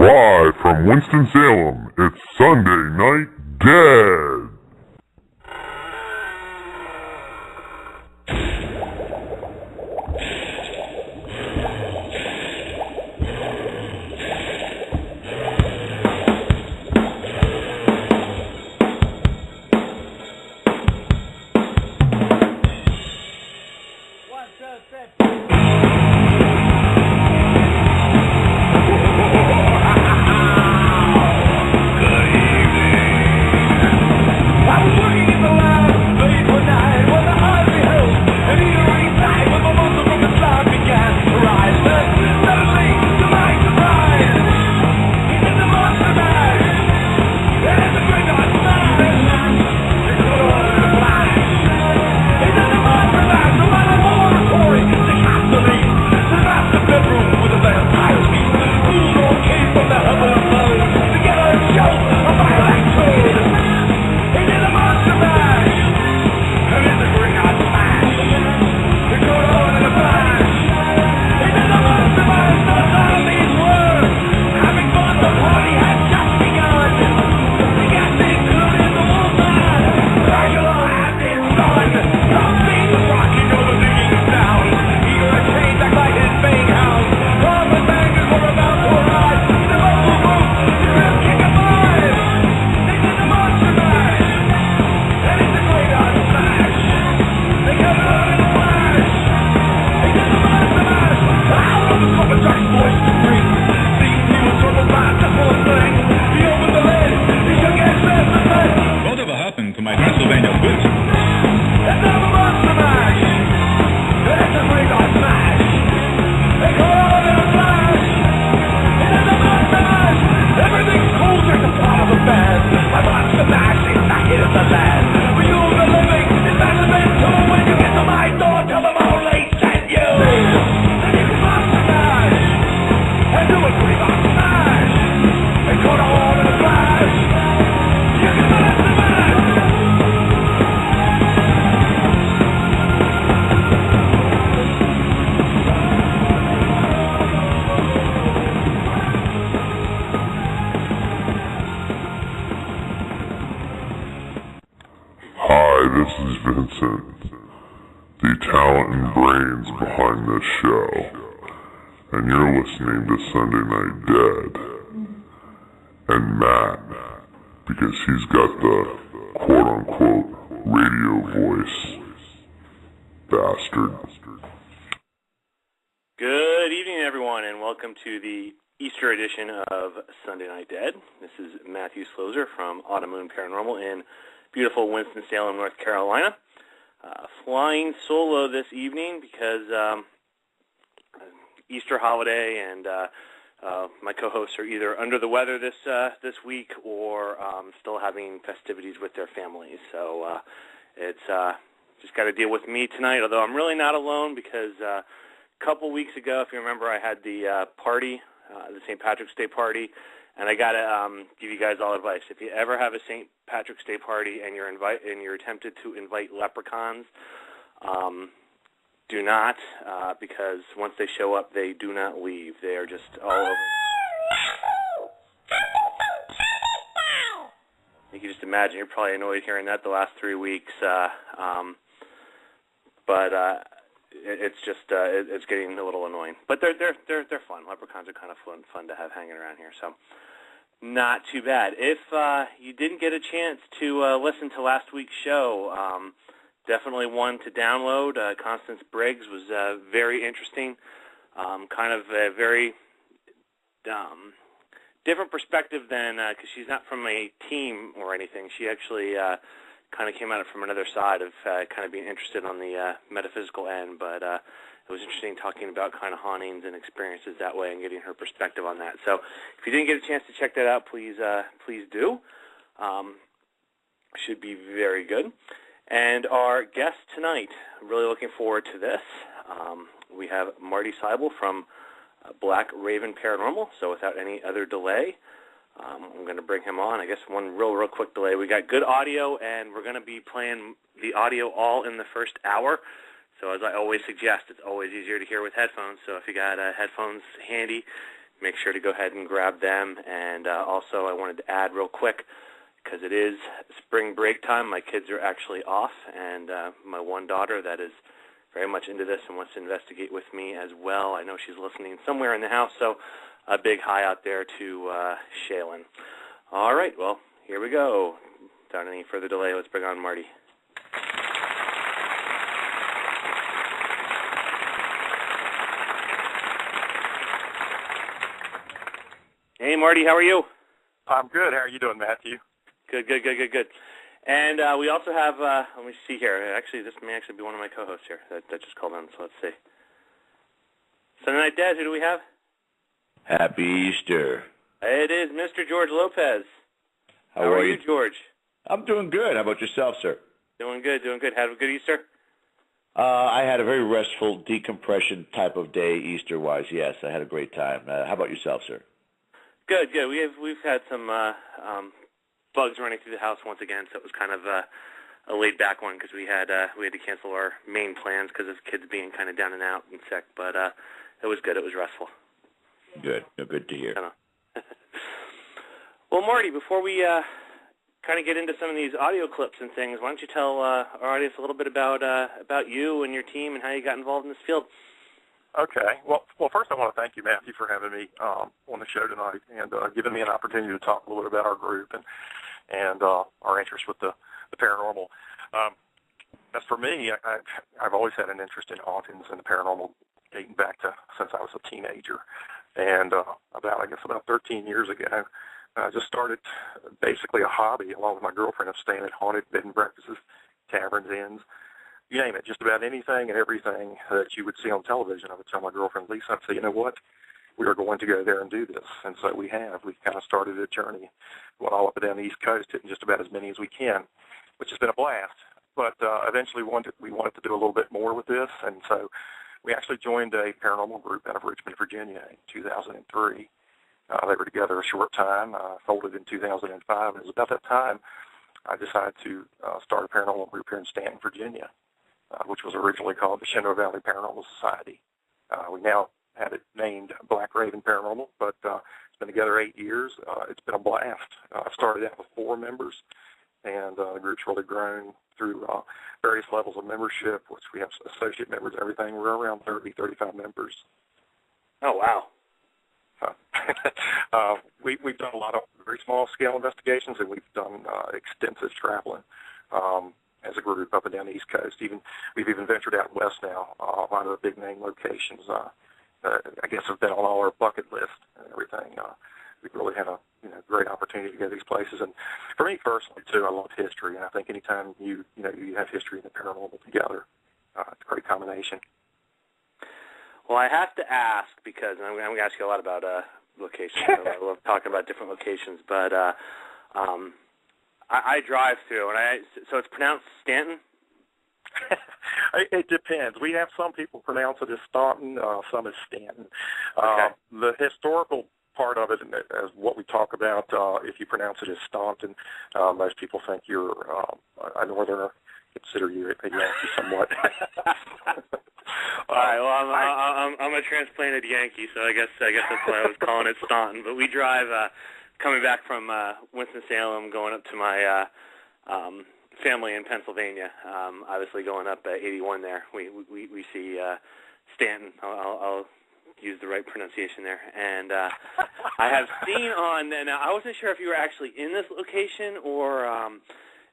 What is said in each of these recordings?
Live from Winston-Salem, it's Sunday Night Dead. Listening to Sunday Night Dead, and Matt, because he's got the quote-unquote radio voice. Bastard. Good evening, everyone, and welcome to the Easter edition of Sunday Night Dead. This is Matthew Slozer from Autumn Paranormal in beautiful Winston-Salem, North Carolina. Flying solo this evening because Easter holiday, and my co-hosts are either under the weather this week or still having festivities with their families. So it's just got to deal with me tonight, although I'm really not alone because a couple weeks ago, if you remember, I had the party, the St. Patrick's Day party, and I got to give you guys all advice. If you ever have a St. Patrick's Day party and you're tempted to invite leprechauns, do not, because once they show up, they do not leave. They are just all over. You can just imagine. You're probably annoyed hearing that the last 3 weeks. But it's just it's getting a little annoying. But they're fun. Leprechauns are kind of fun to have hanging around here. So not too bad. If you didn't get a chance to listen to last week's show, definitely one to download. Constance Briggs was very interesting, kind of a very different perspective than, because she's not from a team or anything. She actually kind of came at it from another side of kind of being interested on the metaphysical end, but it was interesting talking about kind of hauntings and experiences that way and getting her perspective on that. So if you didn't get a chance to check that out, please do. Should be very good. And our guest tonight, really looking forward to this. We have Marty from Black Raven Paranormal. So without any other delay, I'm going to bring him on. I guess one real quick delay. We got good audio, and we're going to be playing the audio all in the first hour. So as I always suggest, it's always easier to hear with headphones. So if you got headphones handy, make sure to go ahead and grab them. And also I wanted to add real quick, because it is spring break time, my kids are actually off, and my one daughter that is very much into this and wants to investigate with me as well. I know she's listening somewhere in the house, so a big hi out there to Shaylin. All right, well, here we go. Without any further delay, let's bring on Marty. Hey, Marty, how are you? I'm good. How are you doing, Matthew? Good. And we also have, let me see here. Actually, this may actually be one of my co-hosts here that just called in, so let's see. Sunday Night Dad, who do we have? Happy Easter. It is Mr. George Lopez. How are you, George? I'm doing good. How about yourself, sir? Doing good. Had a good Easter? I had a very restful decompression type of day, Easter-wise. Yes, I had a great time. How about yourself, sir? Good. We've had some bugs running through the house once again, so it was kind of a laid-back one because we had to cancel our main plans because of kids being kind of down and out and sick. But it was good. It was restful. Good. Good to hear. Well, Marty, before we kind of get into some of these audio clips and things, why don't you tell our audience a little bit about you and your team and how you got involved in this field? Okay. Well, first I want to thank you, Matthew, for having me on the show tonight and giving me an opportunity to talk a little bit about our group and our interest with the paranormal. As for me, I've always had an interest in hauntings and the paranormal dating back to since I was a teenager. And about 13 years ago, I just started basically a hobby along with my girlfriend of staying at haunted bed and breakfasts, taverns, inns, you name it, just about anything and everything that you would see on television. I would tell my girlfriend, Lisa, I'd say, you know what, we are going to go there and do this. And so we have. We've kind of started a journey, went all up and down the East Coast, hitting just about as many as we can, which has been a blast. But eventually we wanted to do a little bit more with this, and so we actually joined a paranormal group out of Richmond, Virginia in 2003. They were together a short time, folded in 2005, and it was about that time I decided to start a paranormal group here in Stanton, Virginia, which was originally called the Shenandoah Valley Paranormal Society. We now have it named Black Raven Paranormal, but it's been together 8 years. It's been a blast. I started out with 4 members, and the group's really grown through various levels of membership, which we have associate members, everything. We're around 35 members. Oh, wow. We've done a lot of very small-scale investigations, and we've done extensive traveling as a group up and down the East Coast. We've even ventured out west now. A lot of the big-name locations, I guess, have been on all our bucket list and everything. We've really had a great opportunity to go to these places. And for me personally, too, I love history, and I think anytime you have history and the paranormal together, it's a great combination. Well, I have to ask, because I'm going to ask you a lot about locations. I love talking about different locations, but I drive through, and so it's pronounced Stanton? It depends. We have some people pronounce it as Staunton, some as Stanton. Okay. The historical part of it, as what we talk about, if you pronounce it as Staunton, most people think you're a northerner, consider you a Yankee somewhat. All right. Well, I'm a transplanted Yankee, so I guess that's why I was calling it Staunton. But we drive coming back from Winston-Salem, going up to my family in Pennsylvania. Obviously, going up 81 there, we see Stanton. I'll use the right pronunciation there. And I have seen on, and I wasn't sure if you were actually in this location or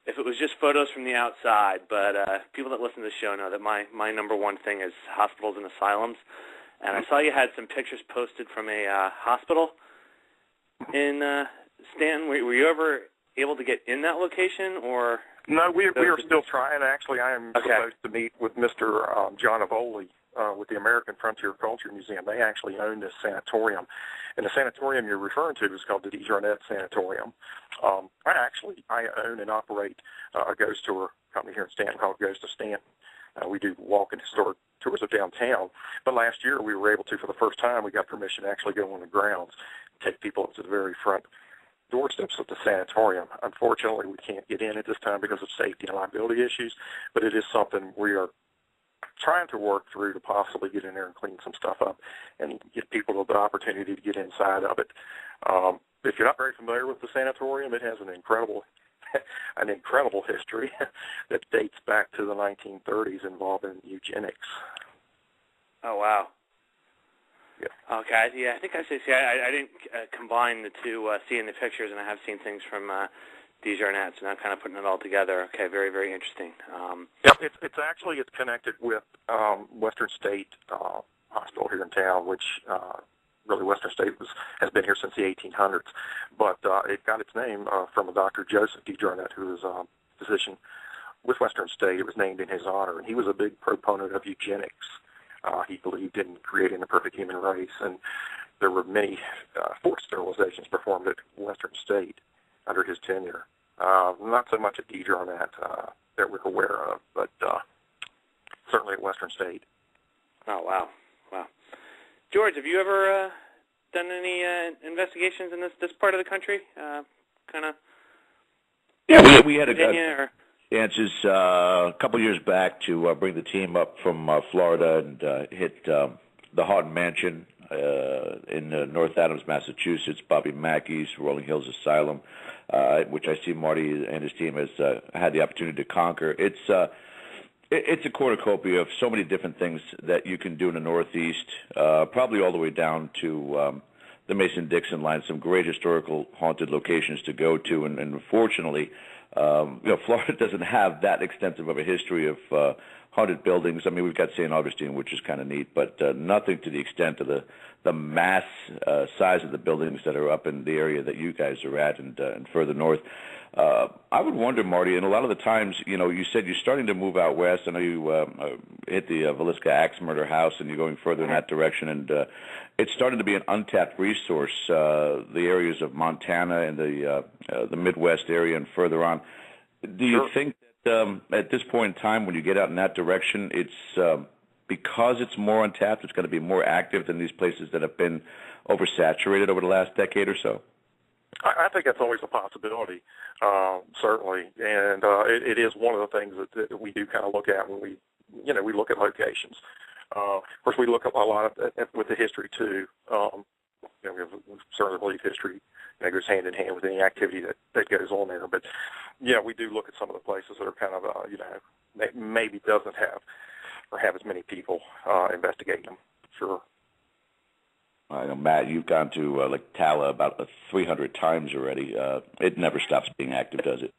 if it was just photos from the outside, but people that listen to the show know that my number one thing is hospitals and asylums. And I saw you had some pictures posted from a hospital in Stanton. Were you ever able to get in that location, or? No, we are still trying. Actually, I am supposed to meet with Mr. John Avoli with the American Frontier Culture Museum. They actually own this sanatorium. And the sanatorium you're referring to is called the DeJarnette Sanatorium. I own and operate a ghost tour company here in Stanton called Ghost of Stanton. We do walk and historic tours of downtown. But last year we were able to, for the first time, we got permission to actually go on the grounds, take people up to the very front doorsteps of the sanatorium. Unfortunately, we can't get in at this time because of safety and liability issues, but it is something we are trying to work through to possibly get in there and clean some stuff up and get people the opportunity to get inside of it. If you're not very familiar with the sanatorium, it has an incredible history that dates back to the 1930s involving eugenics. Oh, wow. Yeah. Okay. Yeah, I think I didn't combine the two, seeing the pictures, and I have seen things from Desjardins, and I'm kind of putting it all together. Okay, very, very interesting. Yep, it's connected with Western State Hospital here in town, which really Western State has been here since the 1800s. But it got its name from a Dr. Joseph Desjardins, who was a physician with Western State. It was named in his honor, and he was a big proponent of eugenics. He believed in creating the perfect human race, and there were many forced sterilizations performed at Western State under his tenure. Not so much at Desjardins that we're aware of, but certainly at Western State. Oh, wow. George, have you ever done any investigations in this part of the country? Yeah, we had a chances a couple years back to bring the team up from Florida and hit the Haunted Mansion in North Adams, Massachusetts, Bobby Mackey's Rolling Hills Asylum, which I see Marty and his team has had the opportunity to conquer. It's a cornucopia of so many different things that you can do in the Northeast, probably all the way down to the Mason-Dixon line, some great historical haunted locations to go to, and unfortunately, Florida doesn't have that extensive of a history of haunted buildings. I mean, we've got St. Augustine, which is kind of neat, but nothing to the extent of the mass size of the buildings that are up in the area that you guys are at and further north. I would wonder, Marty, and a lot of the times, you said you're starting to move out west. I know you hit the Villisca Axe Murder House, and you're going further in that direction, and it's starting to be an untapped resource, the areas of Montana and the Midwest area and further on. Do you think that at this point in time, when you get out in that direction, it's because it's more untapped, it's going to be more active than these places that have been oversaturated over the last decade or so? I think that's always a possibility, certainly, and it is one of the things that we do kind of look at when we look at locations. Of course, we look at a lot with the history too. We certainly believe history goes hand in hand with any activity that goes on there. But we do look at some of the places that are kind of maybe doesn't have or have as many people investigating them. Sure. I know, Matt, you've gone to Tala about 300 times already. It never stops being active, does it?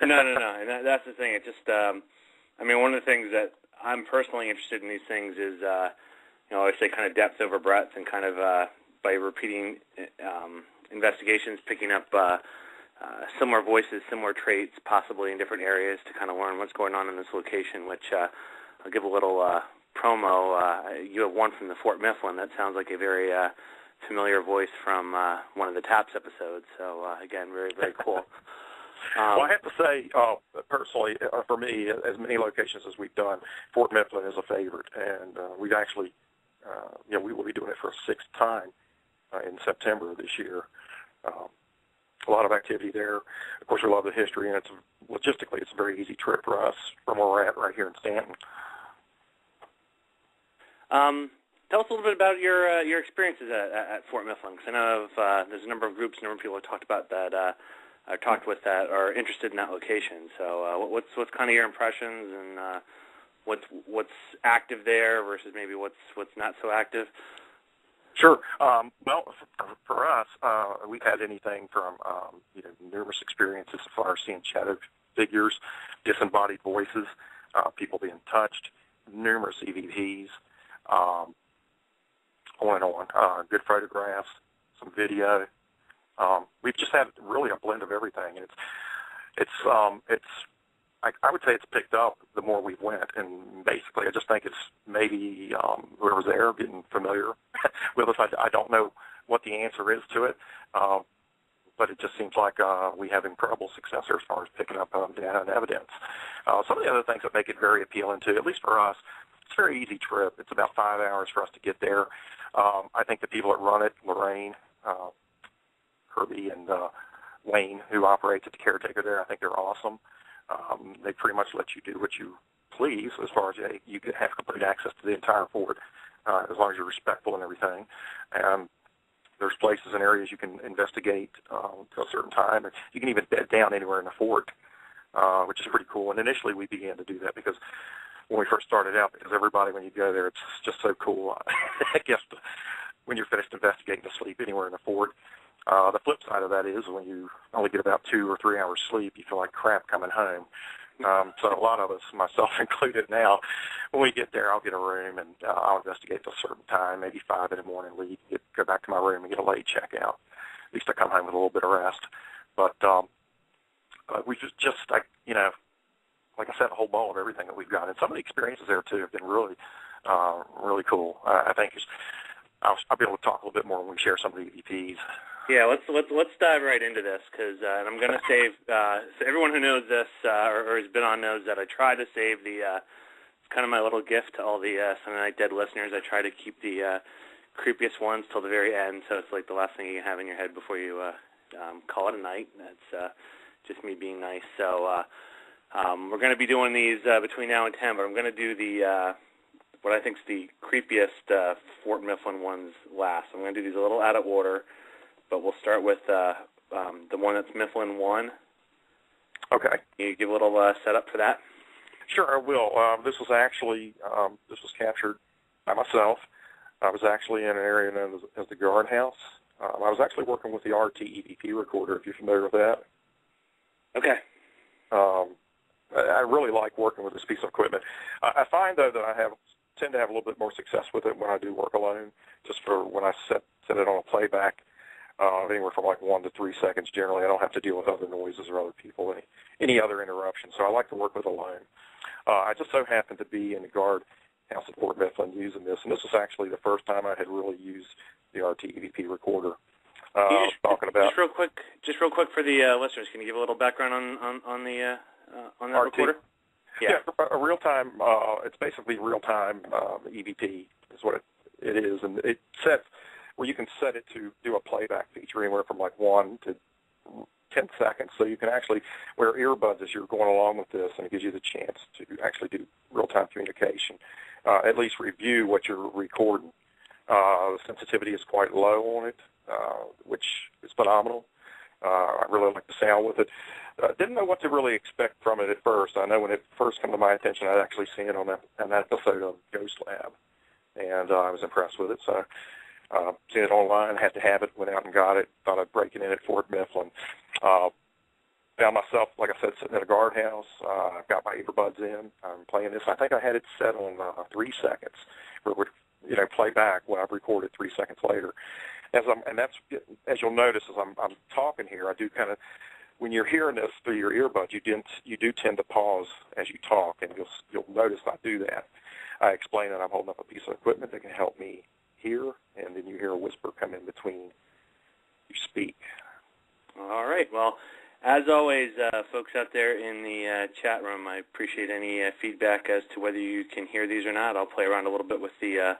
No. And that's the thing. It just, one of the things that I'm personally interested in these things is, I say kind of depth over breadth, and kind of by repeating investigations, picking up similar voices, similar traits, possibly in different areas, to kind of learn what's going on in this location, which I'll give a little promo. You have one from the Fort Mifflin. That sounds like a very familiar voice from one of the TAPS episodes. So, again, very, very cool. Well, I have to say, personally, for me, as many locations as we've done, Fort Mifflin is a favorite. And we've actually, we will be doing it for a sixth time in September of this year. A lot of activity there. Of course, we love the history, and logistically, it's a very easy trip for us from where we're at right here in Stanton. Tell us a little bit about your experiences at Fort Mifflin, because I know there's a number of groups, a number of people have talked about that, talked with that, are interested in that location. So what's kind of your impressions, and what's active there versus maybe what's not so active? Sure. Well, for us, we've had anything from numerous experiences as far as seeing shadow figures, disembodied voices, people being touched, numerous EVPs. On and on. Good photographs, some video. We've just had really a blend of everything, and I would say it's picked up the more we went, and basically I just think it's maybe whoever's there getting familiar with us. I don't know what the answer is to it, but it just seems like we have incredible success as far as picking up data and evidence. Some of the other things that make it very appealing to, at least for us, it's a very easy trip. It's about 5 hours for us to get there. I think the people that run it, Lorraine, Herbie, and Wayne, who operates at the caretaker there, I think they're awesome. They pretty much let you do what you please, as far as you can have complete access to the entire fort, as long as you're respectful and everything. And there's places and areas you can investigate till a certain time. Or you can even bed down anywhere in the fort, which is pretty cool. And initially we began to do that because when we first started out, because everybody, when you go there, it's just so cool. I guess when you're finished investigating, to sleep anywhere in the fort. The flip side of that is when you only get about 2 or 3 hours sleep, you feel like crap coming home. So a lot of us, myself included now, when we get there, I'll get a room and I'll investigate till a certain time, maybe 5 in the morning, leave, go back to my room and get a late check out. At least I come home with a little bit of rest. But we just like I said, a whole ball of everything that we've got. And some of the experiences there, too, have been really, really cool. I think I'll be able to talk a little bit more when we share some of the EVPs. Yeah, let's dive right into this because and I'm going to save so everyone who knows this or has been on knows that I try to save the it's kind of my little gift to all the Sunday Night Dead listeners. I try to keep the creepiest ones till the very end, so it's like the last thing you can have in your head before you call it a night. That's just me being nice. So we're going to be doing these between now and 10, but I'm going to do the what I think is the creepiest Fort Mifflin ones last. I'm going to do these a little out of order. But we'll start with the one that's Mifflin 1. Okay. Can you give a little setup for that? Sure, I will. This was captured by myself. I was actually in an area known as the guardhouse. I was actually working with the RT EVP recorder, if you're familiar with that. Okay. I really like working with this piece of equipment. I find, though, that I tend to have a little bit more success with it when I do work alone, just for when I set it on a playback. Anywhere from like 1 to 3 seconds generally. I don't have to deal with other noises or other people, any other interruptions. So I like to work with alone. I just so happened to be in the guard house at Fort Mifflin using this, and this was actually the first time I had really used the RT EVP recorder. Just real quick for the listeners, can you give a little background on that RT recorder? Yeah, a real-time. It's basically real-time EVP is what it is, and it sets where you can set it to do a playback feature anywhere from like 1 to 10 seconds. So you can actually wear earbuds as you're going along with this, and it gives you the chance to actually do real-time communication, at least review what you're recording. The sensitivity is quite low on it, which is phenomenal. I really like the sound with it. Didn't know what to really expect from it at first. I know when it first came to my attention, I'd actually seen it on an episode of Ghost Lab, and I was impressed with it. So seen it online, had to have it, went out and got it, thought I'd break it in at Fort Mifflin. Found myself, like I said, sitting in a guardhouse. I've got my earbuds in. I'm playing this. I think I had it set on 3 seconds, where it would play back what I've recorded 3 seconds later. As you'll notice, as I'm talking here, I do kind of, when you're hearing this through your earbuds, you do tend to pause as you talk, and you'll notice I do that. I explain that I'm holding up a piece of equipment that can help me hear, and then you hear a whisper come in between you speak. All right. Well, as always, folks out there in the chat room, I appreciate any feedback as to whether you can hear these or not. I'll play around a little bit with the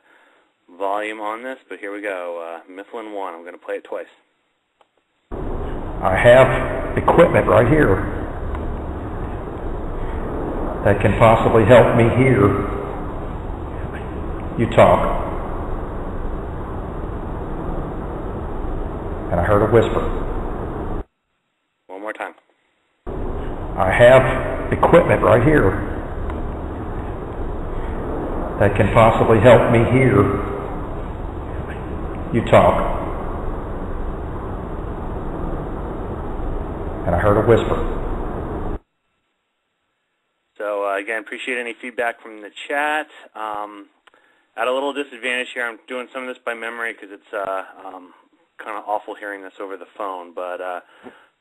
volume on this, but here we go. Mifflin 1. I'm going to play it twice. I have equipment right here that can possibly help me hear you talk. And I heard a whisper. One more time. I have equipment right here that can possibly help me hear you talk. And I heard a whisper. So, again, appreciate any feedback from the chat. At a little disadvantage here, I'm doing some of this by memory because it's kind of awful hearing this over the phone, but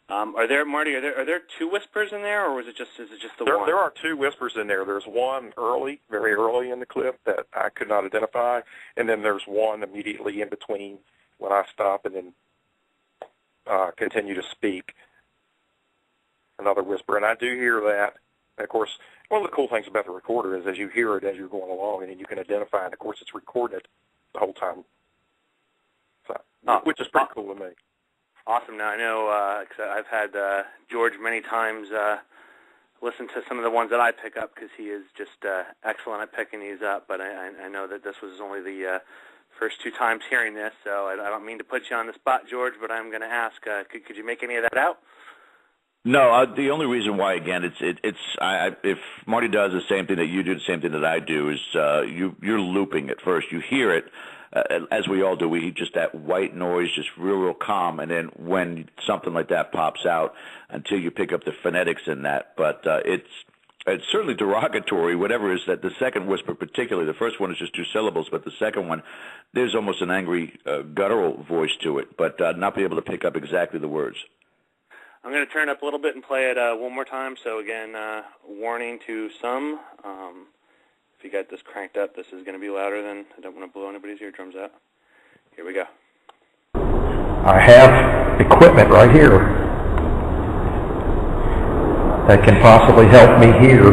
are there, Marty? Are there 2 whispers in there, or is it just the one? There are 2 whispers in there. There's one very early in the clip that I could not identify, and then there's one immediately in between when I stop and then continue to speak. Another whisper, and I do hear that. And of course, one of the cool things about the recorder is as you hear it as you're going along, and then you can identify it. Of course, it's recorded the whole time. Which is pretty cool to me. Awesome. Now, I know 'cause I've had George many times listen to some of the ones that I pick up because he is just excellent at picking these up. But I know that this was only the first 2 times hearing this, so I don't mean to put you on the spot, George, but I'm going to ask, could you make any of that out? No, the only reason why, again, if Marty does the same thing that you do, the same thing that I do, is you're looping it first. You hear it, as we all do. We just that white noise, just real calm, and then when something like that pops out, until you pick up the phonetics in that. But it's certainly derogatory, whatever is that. The second whisper, particularly, the first one is just 2 syllables, but the second one, there's almost an angry, guttural voice to it, but not be able to pick up exactly the words. I'm going to turn up a little bit and play it one more time. So again, warning to some. If you got this cranked up, this is going to be louder than. I don't want to blow anybody's eardrums out. Here we go. I have equipment right here that can possibly help me hear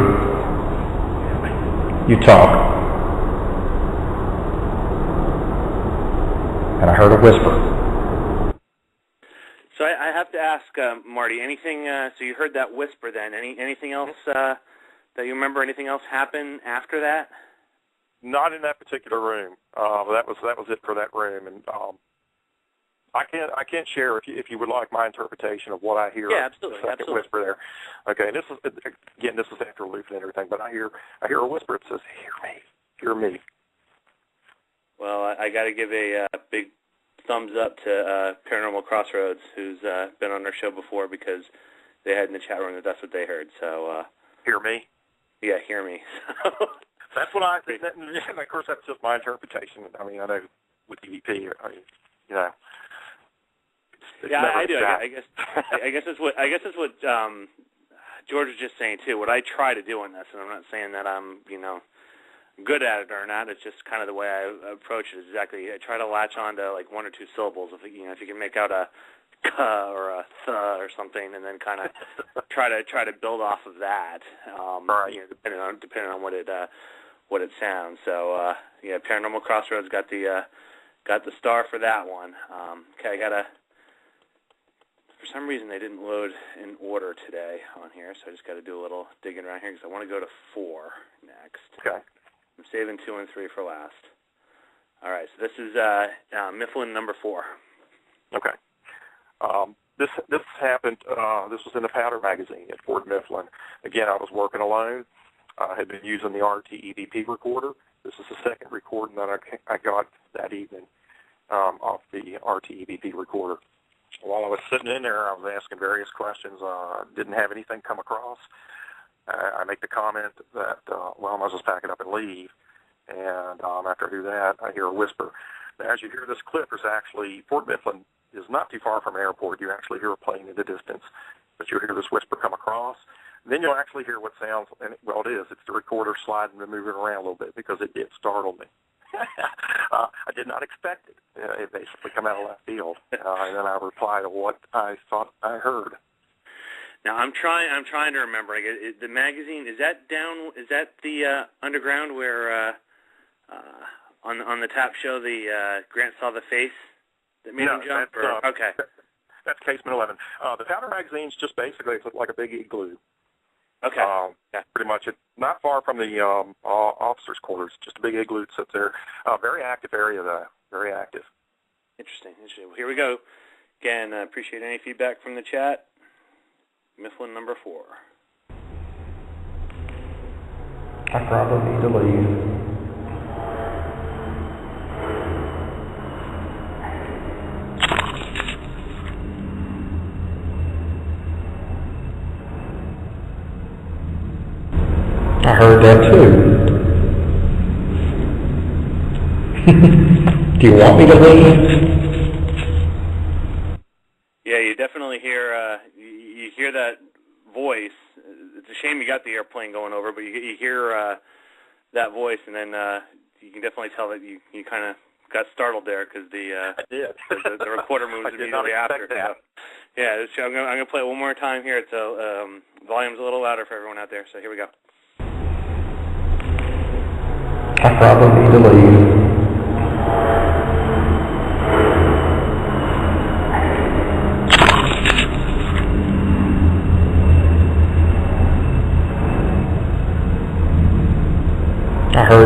you talk. And I heard a whisper. So I have to ask, Marty, anything, so you heard that whisper then, anything else that you remember, anything else happen after that? Not in that particular room. That was it for that room, and I can't share if you would like my interpretation of what I hear. Yeah, absolutely. The second whisper there. Okay, and this is after looping and everything, but I hear a whisper. It says, "Hear me." Well, I got to give a big thumbs up to Paranormal Crossroads, who's been on our show before, because they had in the chat room that that's what they heard. So hear me? Yeah, hear me. That's what I think. And of course, that's just my interpretation. I mean, I know with EVP, you know. Yeah, I do. I guess that's what George was just saying too. What I try to do in this, and I'm not saying that I'm good at it or not. It's just kind of the way I approach it. Exactly, I try to latch on to like 1 or 2 syllables. If you can make out a k or a th or something, and then kind of try to build off of that. Right. Depending on what it sounds. So yeah, Paranormal Crossroads got the star for that one. Okay, for some reason they didn't load in order today on here, so I just got to do a little digging around here because I want to go to 4 next. Okay. I'm saving 2 and 3 for last. All right, so this is Mifflin number 4. Okay. This happened. This was in the Powder magazine at Fort Mifflin. Again, I was working alone. I had been using the RT EVP recorder. This is the second recording that I got that evening off the RT EVP recorder. While I was sitting in there, I was asking various questions. Didn't have anything come across. I make the comment that, I was just packing up and leave. And after I do that, I hear a whisper. Now, as you hear this clip, there's actually, Fort Mifflin is not too far from an airport. You actually hear a plane in the distance. But you'll hear this whisper come across. Then you'll actually hear what sounds, and it is. It's the recorder sliding and moving around a little bit because it startled me. I did not expect it. It basically come out of left field. And then I reply to what I thought I heard. Now I'm trying to remember. The magazine, is that the underground where on the top show the Grant saw the face that made him jump? Okay. That's Casement 11. The Powder magazine's just basically it's like a big igloo. Okay. Yeah. Pretty much. It's not far from the officers' quarters. Just a big igloo that sits there. Very active area, though. Very active. Interesting. Well, here we go. Again, appreciate any feedback from the chat. Mifflin number 4. I probably need to leave. I heard that too. Do you want me to leave? Yeah, you definitely hear you hear that voice. It's a shame you got the airplane going over, but you hear that voice, and then you can definitely tell that you kind of got startled there because the recorder moves immediately after. So, yeah, I'm going to play it one more time here. It's volume's a little louder for everyone out there. So here we go. I probably need to leave.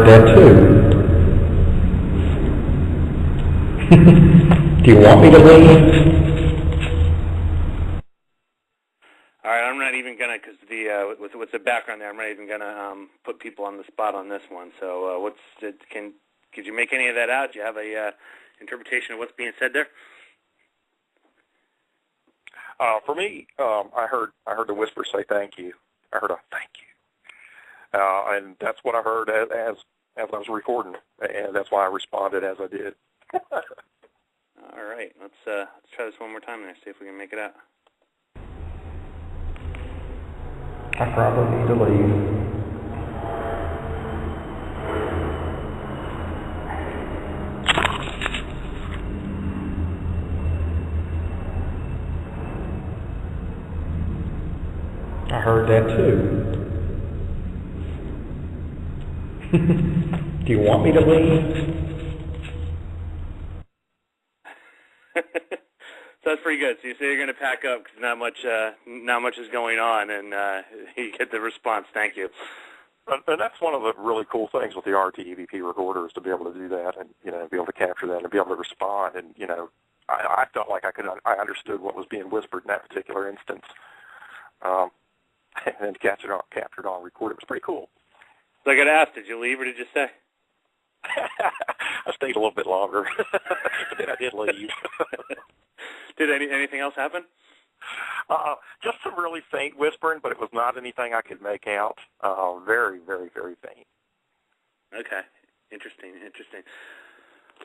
that too. Do you want me to leave? All right, I'm not even gonna, because with the background there, I'm not even gonna put people on the spot on this one. So, could you make any of that out? Do you have a interpretation of what's being said there? For me, I heard the whisper say "thank you." I heard a "thank you," and that's what I heard as I was recording, and that's why I responded as I did. All right, let's try this one more time and see if we can make it out. I probably need to leave. I heard that too. Do you want me to leave? So that's pretty good. So you say you're going to pack up because not much is going on, and you get the response, "Thank you." And that's one of the really cool things with the RT EVP recorder is to be able to do that, and be able to capture that and be able to respond. And I felt like I understood what was being whispered in that particular instance, and captured on record. It was pretty cool. So I got to ask, did you leave or did you stay? I stayed a little bit longer, but then I did leave. Did anything else happen? Just some really faint whispering, but it was not anything I could make out. Very, very, very faint. Okay. Interesting.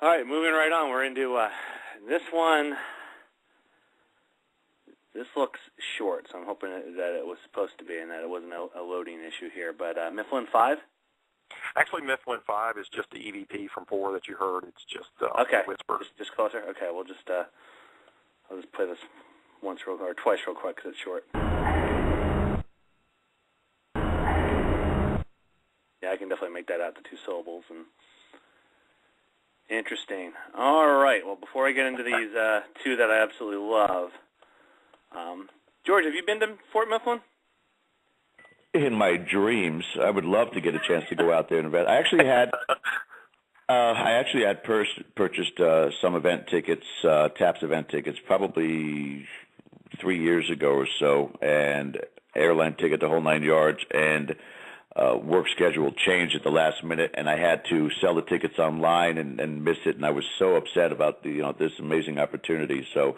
All right, moving right on. We're into this one. This looks short, so I'm hoping that it was supposed to be and that it wasn't a loading issue here. But Mifflin 5? Actually, Mifflin 5 is just the EVP from 4 that you heard. It's just okay. whisper. Just closer? Okay, we'll just I'll just play this twice real quick because it's short. Yeah, I can definitely make that out to 2 syllables. And interesting. All right. Well, before I get into these 2 that I absolutely love, George, have you been to Fort Mifflin? In my dreams, I would love to get a chance to go out there and invest. I actually had purchased some event tickets, TAPS event tickets, probably 3 years ago or so, and airline ticket, the whole 9 yards, and work schedule changed at the last minute, and I had to sell the tickets online and miss it, and I was so upset about this amazing opportunity. So.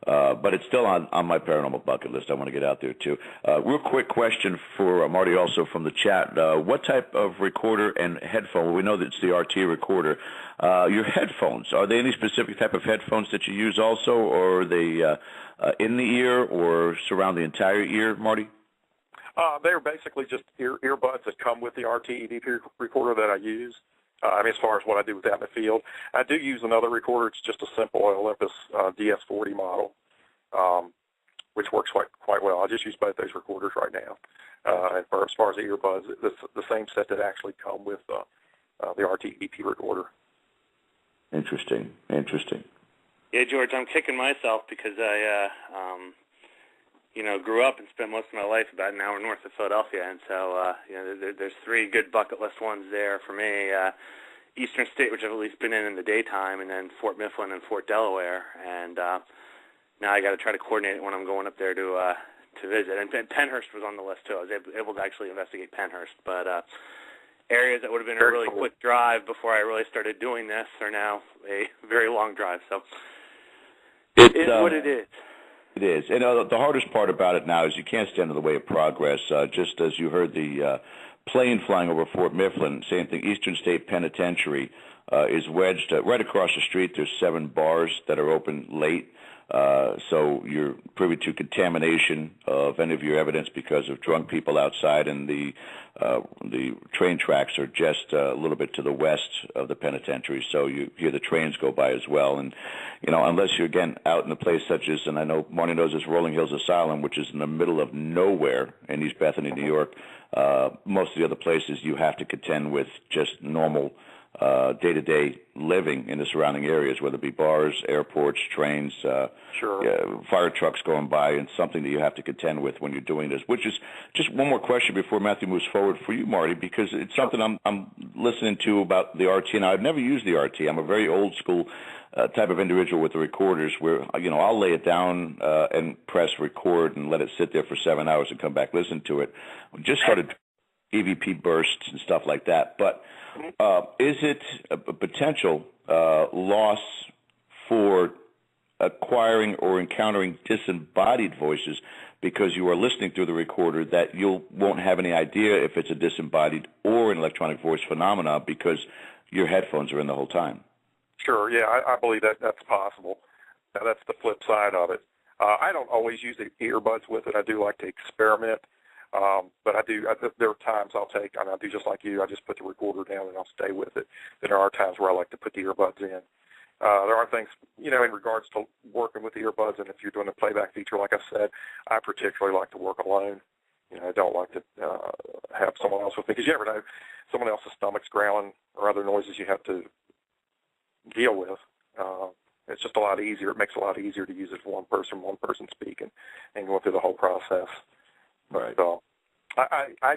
But it's still on my paranormal bucket list. I want to get out there, too. Real quick question for Marty, also from the chat. What type of recorder and headphone? We know that it's the RT recorder. Your headphones, are they any specific type of headphones that you use also, or are they in the ear or surround the entire ear, Marty? They're basically just earbuds that come with the RT EVP recorder that I use. As far as what I do with that in the field, I do use another recorder. It's just a simple Olympus DS40 model, which works quite well. I just use both those recorders right now. And as far as the earbuds, it's the same set that actually come with the RT-EP recorder. Interesting. Yeah, George, I'm kicking myself because I, grew up and spent most of my life about an hour north of Philadelphia, and so, there's 3 good bucket list ones there for me. Eastern State, which I've at least been in the daytime, and then Fort Mifflin and Fort Delaware, and now I got to try to coordinate it when I'm going up there to visit. And Pennhurst was on the list too. I was able to actually investigate Pennhurst, but areas that would have been a really quick drive before I really started doing this are now a very long drive. So it is what it is. It is. And the hardest part about it now is you can't stand in the way of progress. Just as you heard the plane flying over Fort Mifflin, same thing, Eastern State Penitentiary is wedged right across the street. There's 7 bars that are open late. So you're privy to contamination of any of your evidence because of drunk people outside, and the train tracks are just a little bit to the west of the penitentiary, so you hear the trains go by as well. And, unless you're, again, out in a place such as, and I know Marty knows this, Rolling Hills Asylum, which is in the middle of nowhere in East Bethany, New York, most of the other places you have to contend with just normal day-to-day living in the surrounding areas, whether it be bars, airports, trains, fire trucks going by, and something that you have to contend with when you're doing this. Which is just one more question before Matthew moves forward for you, Marty, because it's something I'm listening to about the RT. Now, I've never used the RT. I'm a very old school type of individual with the recorders where, I'll lay it down and press record and let it sit there for 7 hours and come back, listen to it. We just started EVP bursts and stuff like that. But is it a potential loss for acquiring or encountering disembodied voices because you are listening through the recorder that you won't have any idea if it's a disembodied or an electronic voice phenomena because your headphones are in the whole time? Sure, yeah, I believe that's possible. Now, that's the flip side of it. I don't always use the earbuds with it. I do like to experiment, but there are times I'll do just like you. I just put the recorder down and I'll stay with it. Then there are times where I like to put the earbuds in. There are things, in regards to working with the earbuds, and if you're doing a playback feature, like I said, I particularly like to work alone. I don't like to have someone else with me, because you never know, someone else's stomach's growling or other noises you have to deal with. It's just a lot easier. It makes it a lot easier to use it for one person speaking and going through the whole process. Right. So I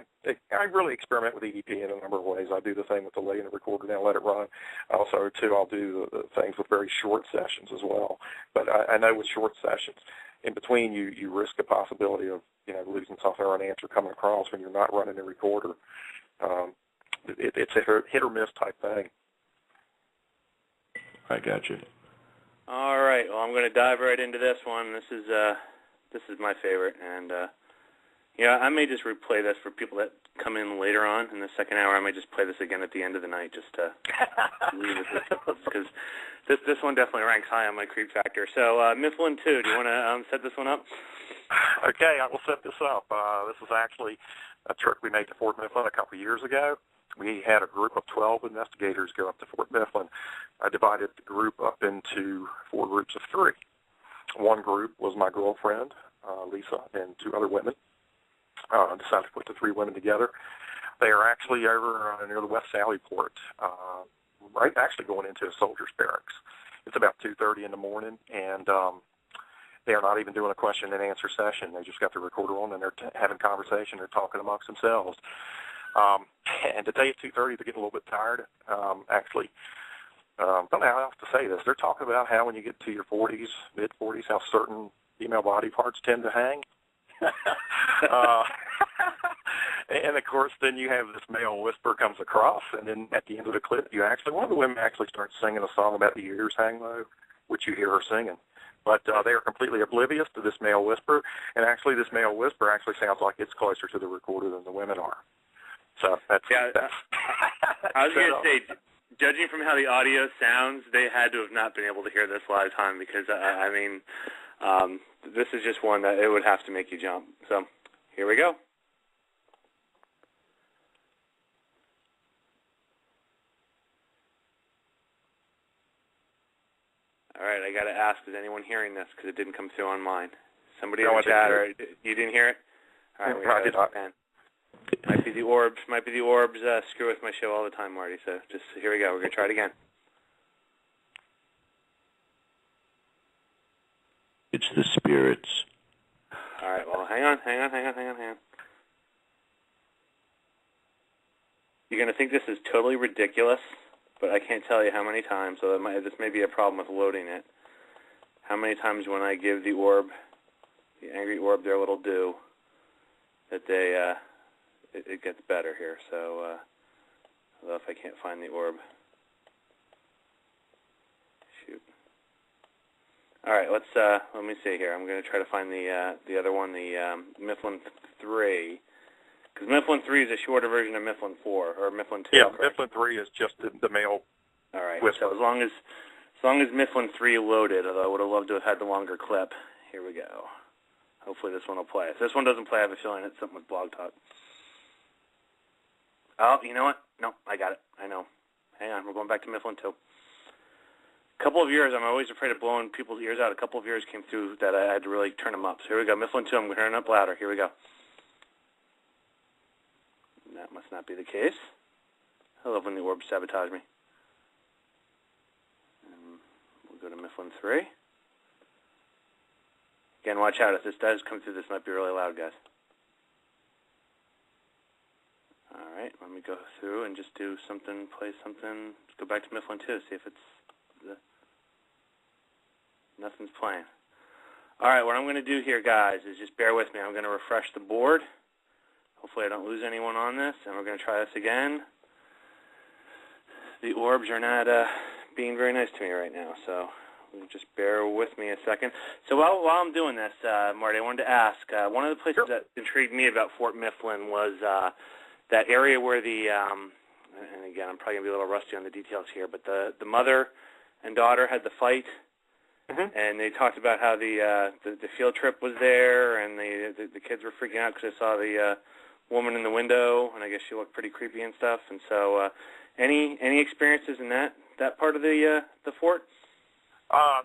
really experiment with EVP in a number of ways. I do the thing with the lay in the recorder down, let it run. Also, too, I'll do the things with very short sessions as well. But I know with short sessions, in between you risk a possibility of losing something or an answer coming across when you're not running the recorder. It's a hit or miss type thing. I got you. All right. Well, I'm going to dive right into this one. This is my favorite, and I may just replay this for people that come in later on in the second hour. I may just play this again at the end of the night just to leave it because this one definitely ranks high on my creep factor. So Mifflin 2, do you want to set this one up? Okay, I will set this up. This is actually a trip we made to Fort Mifflin a couple of years ago. We had a group of 12 investigators go up to Fort Mifflin. I divided the group up into 4 groups of 3. One group was my girlfriend, Lisa, and 2 other women. Decided to put the 3 women together. They are actually over near the West Sallyport, right actually going into a soldier's barracks. It's about 2:30 in the morning, and they are not even doing a question and answer session. They just got the recorder on, and they're having conversation. They're talking amongst themselves. And today at 2:30, they're getting a little bit tired. Actually, I don't know how else to say this. They're talking about how when you get to your 40s, mid-40s, how certain female body parts tend to hang. And, of course, then you have this male whisper comes across, and then at the end of the clip, one of the women actually starts singing a song about the ears hang low, which you hear her singing. But they are completely oblivious to this male whisper, and actually this male whisper actually sounds like it's closer to the recorder than the women are. So that's I was going to say, judging from how the audio sounds, they had to have not been able to hear this live time because, this is just one that it would have to make you jump. So here we go. All right, I got to ask, is anyone hearing this? Because it didn't come through on mine. Somebody in the chat, or you didn't hear it? All right, I did not. Might be the orbs. Screw with my show all the time, Marty. So just here we go. We're gonna try it again. It's the spirits. All right. Well, hang on. You're gonna think this is totally ridiculous, but I can't tell you how many times. So this may be a problem with loading it. How many times when I give the orb, the angry orb, their little due, that they it gets better here. So although if I can't find the orb, shoot. All right, let me see here. I'm going to try to find the other one, the Mifflin 3, because Mifflin 3 is a shorter version of Mifflin 4 or Mifflin 2. Yeah, correct? Mifflin 3 is just the male. All right. Whisper. So as long as Mifflin 3 loaded, although I would have loved to have had the longer clip. Here we go. Hopefully this one will play. If this one doesn't play, I have a feeling it's something with Blog Talk. Oh, you know what? No, I got it. I know. Hang on. We're going back to Mifflin 2. A couple of years, I'm always afraid of blowing people's ears out. A couple of years came through that I had to really turn them up. So here we go. Mifflin 2, I'm going to turn it up louder. Here we go. That must not be the case. I love when the orbs sabotage me. Mifflin 3. Again, watch out. If this does come through, this might be really loud, guys. All right, let me go through and just do something, play something. Let's go back to Mifflin 2, see if it's... Nothing's playing. All right, what I'm going to do here, guys, is just bear with me. I'm going to refresh the board. Hopefully I don't lose anyone on this, and we're going to try this again. The orbs are not being very nice to me right now, so just bear with me a second. So while I'm doing this, Marty, I wanted to ask, one of the places that intrigued me about Fort Mifflin was that area where the, and again, I'm probably going to be a little rusty on the details here, but the mother and daughter had the fight. Mm-hmm. And they talked about how the field trip was there, and the kids were freaking out because they saw the woman in the window, and I guess she looked pretty creepy and stuff. And so, any experiences in that part of the fort?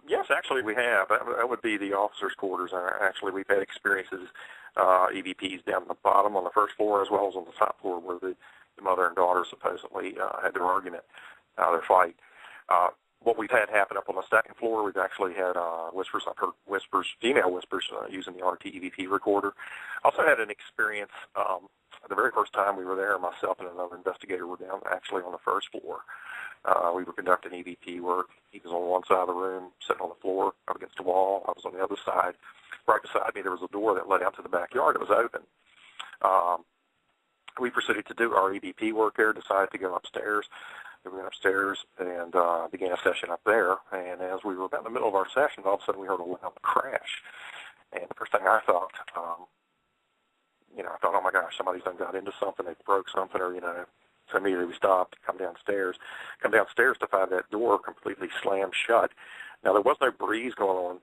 Yes, actually we have. That would be the officers' quarters. Actually, we've had experiences, EVPs down at the bottom on the first floor as well as on the top floor where the mother and daughter supposedly had their argument, their fight. What we've had happen up on the second floor, we've actually had whispers. I've heard whispers, female whispers, using the RT EVP recorder. Also had an experience the very first time we were there, myself and another investigator were down actually on the first floor. We were conducting EVP work. He was on one side of the room, sitting on the floor up against the wall. I was on the other side. Right beside me, there was a door that led out to the backyard. It was open. We proceeded to do our EVP work there, decided to go upstairs. We went upstairs and began a session up there. And as we were about in the middle of our session, all of a sudden we heard a loud crash. And the first thing I thought, I thought, oh, my gosh, somebody's done got into something. They broke something or, So immediately we stopped, come downstairs to find that door completely slammed shut. Now, there was no breeze going on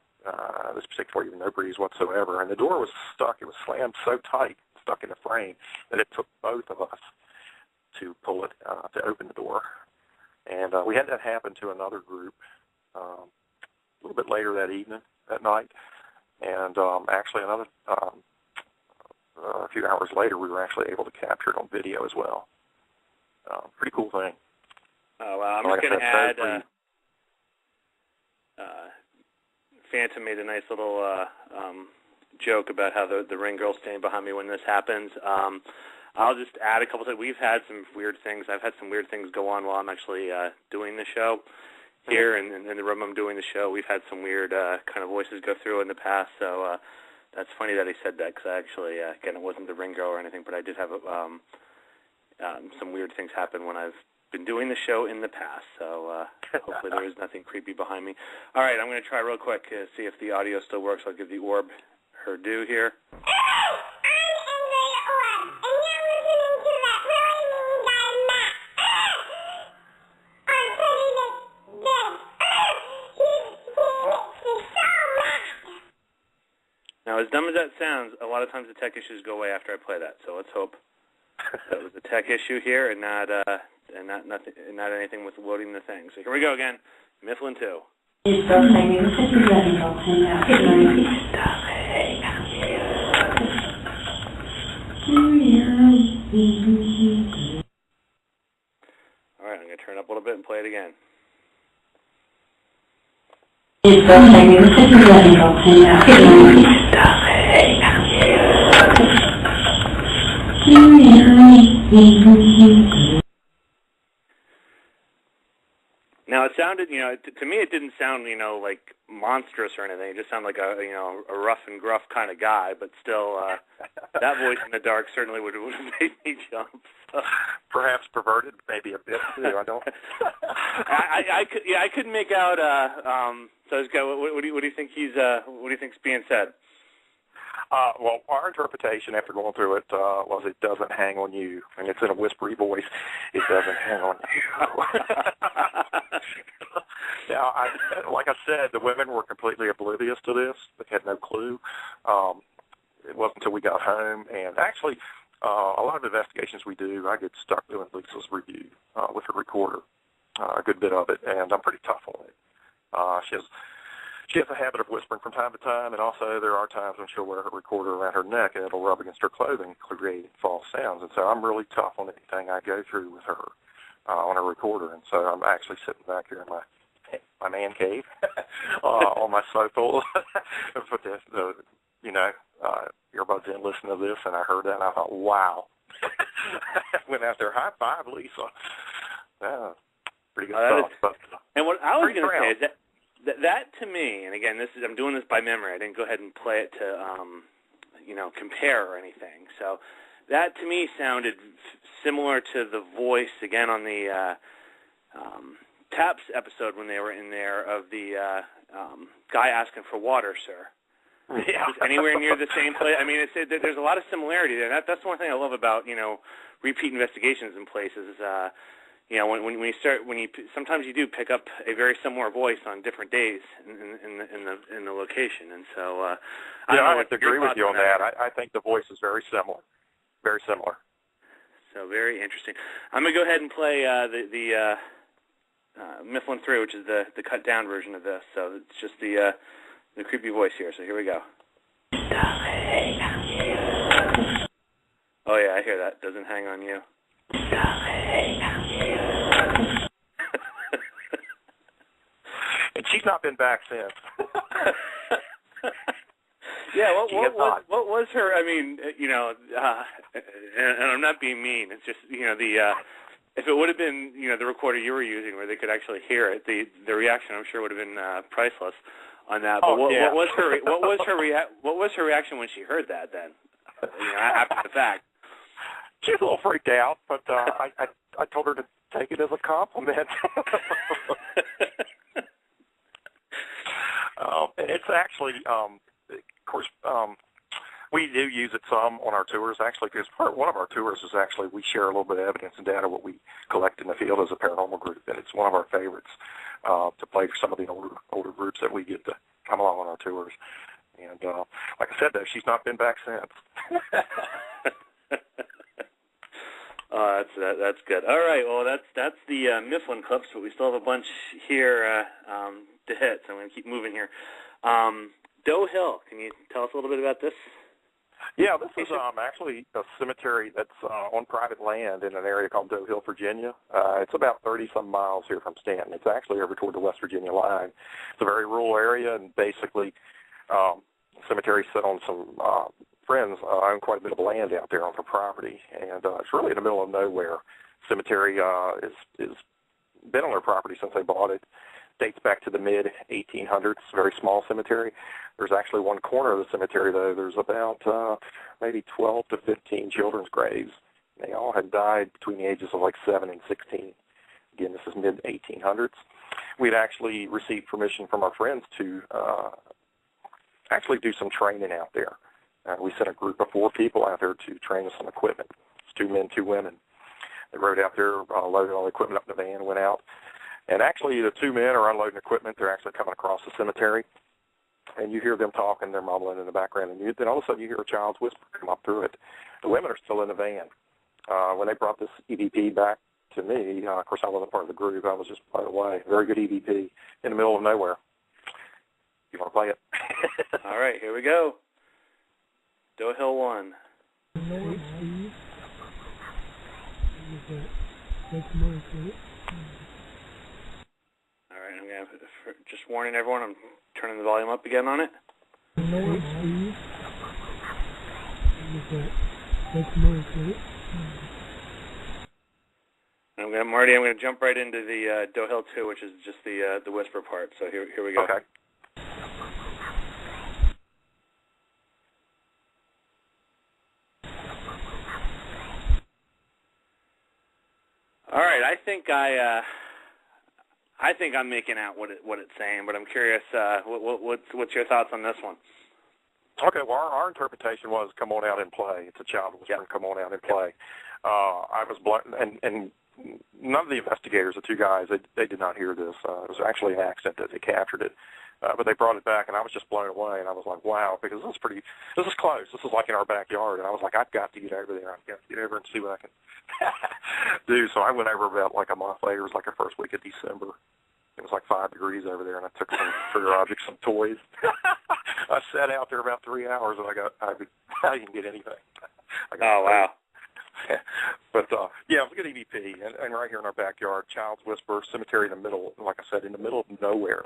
this particular evening, no breeze whatsoever. And the door was stuck. It was slammed so tight, stuck in the frame, that it took both of us to pull it, to open the door. And we had that happen to another group a little bit later that night. And actually a few hours later, we were actually able to capture it on video as well. Pretty cool thing. Oh, well, I'm just going to add, Phantom made a nice little joke about how the ring girl's standing behind me when this happens. I'll just add a couple things. We've had some weird things. I've had some weird things go on while I'm actually doing the show here in the room I'm doing the show. We've had some weird kind of voices go through in the past, so that's funny that he said that because I actually, again, it wasn't the ring girl or anything, but I did have some weird things happen when I've been doing the show in the past, so hopefully there is nothing creepy behind me. All right, I'm going to try real quick to see if the audio still works. I'll give the orb her due here. Now, as dumb as that sounds, a lot of times the tech issues go away after I play that, so let's hope that was a tech issue here and not anything with loading the thing. So here we go again, Mifflin 2. All right, I'm going to turn it up a little bit and play it again. Now it sounded, to me it didn't sound, like monstrous or anything. It just sounded like a rough and gruff kind of guy. But still, that voice in the dark certainly would have made me jump. So. Perhaps perverted, maybe a bit too. I don't. I couldn't make out. So what do you think what do you think's being said? Well, our interpretation after going through it was it doesn't hang on you, and it's in a whispery voice. It doesn't hang on you. Now, like I said, the women were completely oblivious to this. They had no clue. It wasn't until we got home, and actually, a lot of investigations we do, I get stuck doing Lisa's review with her recorder, a good bit of it, and I'm pretty tough on it. She has a habit of whispering from time to time, and also there are times when she'll wear her recorder around her neck and it'll rub against her clothing, creating false sounds. And so I'm really tough on anything I go through with her on her recorder. And so I'm actually sitting back here in my my man cave on my sofa. Put the earbuds in, listen to this, and I heard that, and I thought, wow. Went out there, high five, Lisa. Pretty good stuff. And what I was going to say is that to me, and again, I'm doing this by memory. I didn't go ahead and play it to compare or anything. So that to me sounded similar to the voice again on the Taps episode when they were in there of the guy asking for water, sir. Yeah. Anywhere near the same place. I mean, there's a lot of similarity there. That's one thing I love about repeat investigations in places. Sometimes you do pick up a very similar voice on different days in the location, and so I have to agree with you on that. I think the voice is very similar, very similar. So very interesting. I'm gonna go ahead and play the Mifflin 3, which is the cut down version of this. So it's just the creepy voice here. So here we go. Oh yeah, I hear that. Doesn't hang on you. And she's not been back since. Yeah, what was her? I mean, and I'm not being mean. It's just if it would have been the recorder you were using where they could actually hear it, the reaction I'm sure would have been priceless on that. But what was her reaction when she heard that then? After the fact. She was a little freaked out, but I told her to take it as a compliment. It's actually, of course, we do use it some on our tours, actually, because one of our tours is actually we share a little bit of evidence and data, what we collect in the field as a paranormal group, and it's one of our favorites to play for some of the older groups that we get to come along on our tours. And like I said, though, she's not been back since. That's good. All right, well, that's the Mifflin clips, but we still have a bunch here to hit, so I'm going to keep moving here. Doe Hill, can you tell us a little bit about this? Yeah, this is actually a cemetery that's on private land in an area called Doe Hill, Virginia. It's about 30-some miles here from Stanton. It's actually over toward the West Virginia line. It's a very rural area, and basically the cemetery sit on some friends own quite a bit of land out there on their property, and it's really in the middle of nowhere. Cemetery is been on their property since they bought it. Dates back to the mid-1800s. Very small cemetery. There's actually one corner of the cemetery, though. There's about maybe 12 to 15 children's graves. They all had died between the ages of like 7 and 16. Again, this is mid-1800s. We'd actually received permission from our friends to actually do some training out there. We sent a group of 4 people out there to train us on equipment. It's 2 men, 2 women. They rode out there, loaded all the equipment up in the van, went out. And actually, the 2 men are unloading equipment. They're actually coming across the cemetery. And you hear them talking. They're mumbling in the background. And then all of a sudden, you hear a child's whisper come up through it. The women are still in the van. When they brought this EVP back to me, of course, I wasn't part of the group. I was just blown away. Very good EVP in the middle of nowhere. You want to play it? All right, here we go. Doe Hill 1. All right, I'm going to just warning everyone, I'm turning the volume up again on it. Marty, I'm going to jump right into the Doe Hill 2, which is just the whisper part. So here we go. Okay. All right, I think I'm making out what it's saying, but I'm curious. What's your thoughts on this one? Okay, well, our interpretation was come on out and play. It's a child whispering, come on out and play. I was blunt, and none of the investigators, the 2 guys, they did not hear this. It was actually an accident that they captured it. But they brought it back, and I was just blown away, and I was like, wow, because this is close. This is like in our backyard, and I was like, I've got to get over there. I've got to get over and see what I can do. So I went over about like a month later. It was like the first week of December. It was like 5 degrees over there, and I took some trigger objects, some toys. I sat out there about 3 hours, and I didn't get anything. Oh, wow. But, yeah, it was a good EVP, and right here in our backyard, Child's Whisper, cemetery in the middle, like I said, in the middle of nowhere.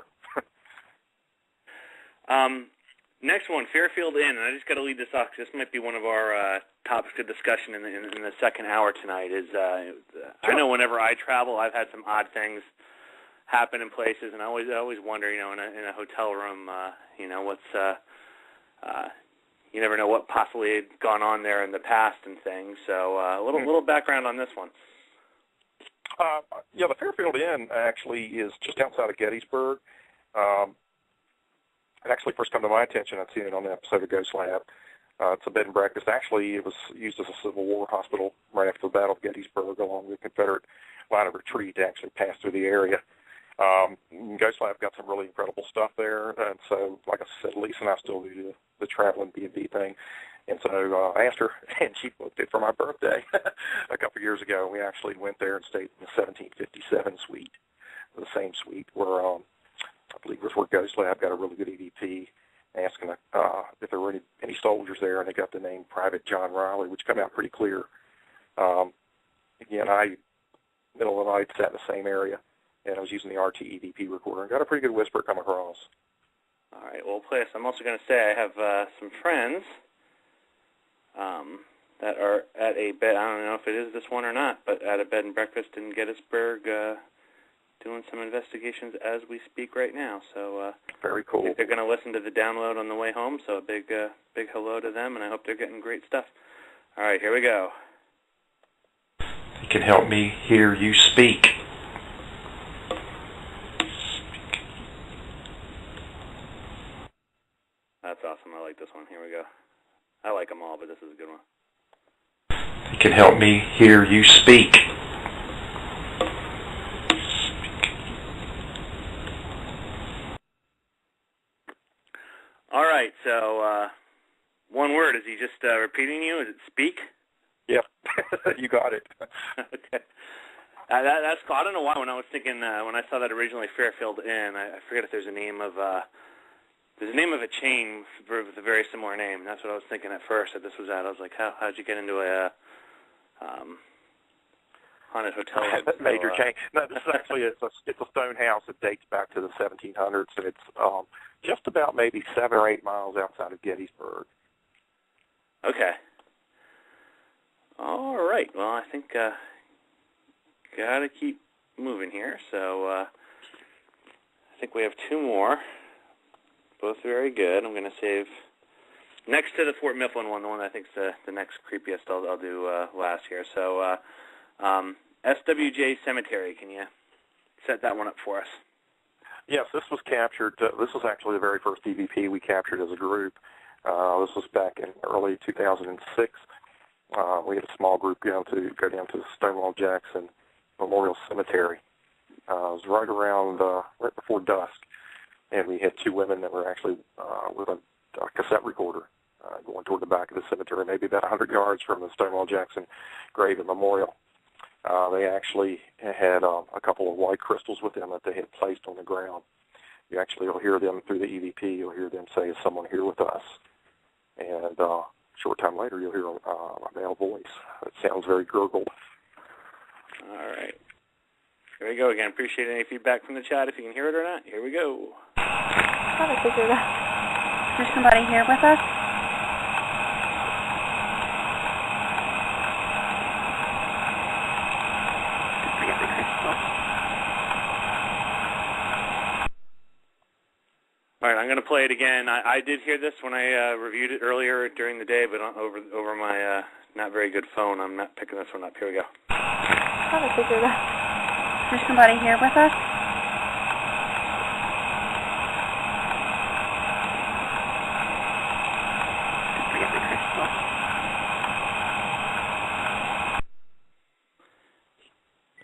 Next one, Fairfield Inn, and I just got to lead this off because this might be one of our topics of discussion in the second hour tonight. Sure. I know whenever I travel, I've had some odd things happen in places, and I always wonder, in a hotel room, what's you never know what possibly had gone on there in the past and things. So a little background on this one. Yeah, the Fairfield Inn actually is just outside of Gettysburg. It actually first come to my attention. I'd seen it on the episode of Ghost Lab. It's a bed and breakfast. Actually, it was used as a Civil War hospital right after the Battle of Gettysburg along the Confederate line of retreat to actually pass through the area. Ghost Lab got some really incredible stuff there, and so, like I said, Lisa and I still do the traveling B&B thing. And so I asked her, and she booked it for my birthday a couple years ago. We actually went there and stayed in the 1757 suite, the same suite where I believe it was where Ghost Lab got a really good EVP, asking if there were any soldiers there, and they got the name Private John Riley, which came out pretty clear. Again, I, middle of the night, sat in the same area, and I was using the RT EVP recorder, and got a pretty good whisper come across. All right, well, play this. I'm also going to say I have some friends that are at a bed, I don't know if it is this one or not, but at a bed and breakfast in Gettysburg, doing some investigations as we speak right now. So very cool. I think they're going to listen to the download on the way home, so a big hello to them, and I hope they're getting great stuff. All right, here we go. You can help me hear you speak. That's awesome. I like this one. Here we go. I like them all, but this is a good one. You can help me hear you speak. All right, so one word. Is he just repeating you? Is it speak? Yep, you got it. Okay. That's cool. I don't know why when I was thinking, when I saw that originally Fairfield Inn, I forget if there's a name of a chain with a very similar name. That's what I was thinking at first that this was at. I was like, how'd you get into a haunted hotel? Major chain. No, this is actually it's a stone house that dates back to the 1700s, and it's just about maybe 7 or 8 miles outside of Gettysburg. Okay. All right. Well, I think gotta keep moving here. So I think we have 2 more. Both very good. I'm going to save next to the Fort Mifflin one, the one I think is the next creepiest. I'll do last here. So SWJ Cemetery. Can you set that one up for us? Yes, this was captured. This was actually the very first EVP we captured as a group. This was back in early 2006. We had a small group go down to the Stonewall Jackson Memorial Cemetery. It was right before dusk, and we had 2 women that were actually with a cassette recorder going toward the back of the cemetery, maybe about 100 yards from the Stonewall Jackson grave and memorial. They actually had a couple of white crystals with them that they had placed on the ground. You'll hear them through the EVP. You'll hear them say, "Is someone here with us?" And a short time later, you'll hear a male voice. It sounds very gurgled. All right. Here we go again. Appreciate any feedback from the chat if you can hear it or not. Here we go. Is there somebody here with us? All right, I'm going to play it again. I did hear this when I reviewed it earlier during the day, but over my not very good phone. I'm not picking this one up. Here we go. Probably figure that. Is there somebody here with us?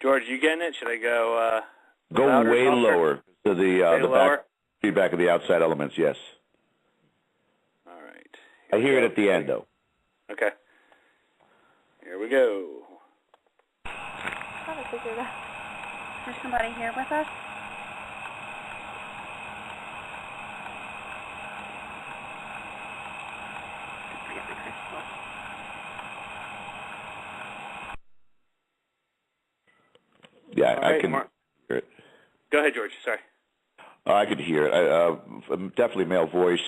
George, you getting it? Should I go? Go way lower to the feedback of the outside elements. Yes. All right. I hear it at the end, though. Okay. Here we go. Probably figure that. Is there somebody here with us? Yeah, right, I can hear it. Go ahead, George. Sorry. I could hear it. Definitely male voice,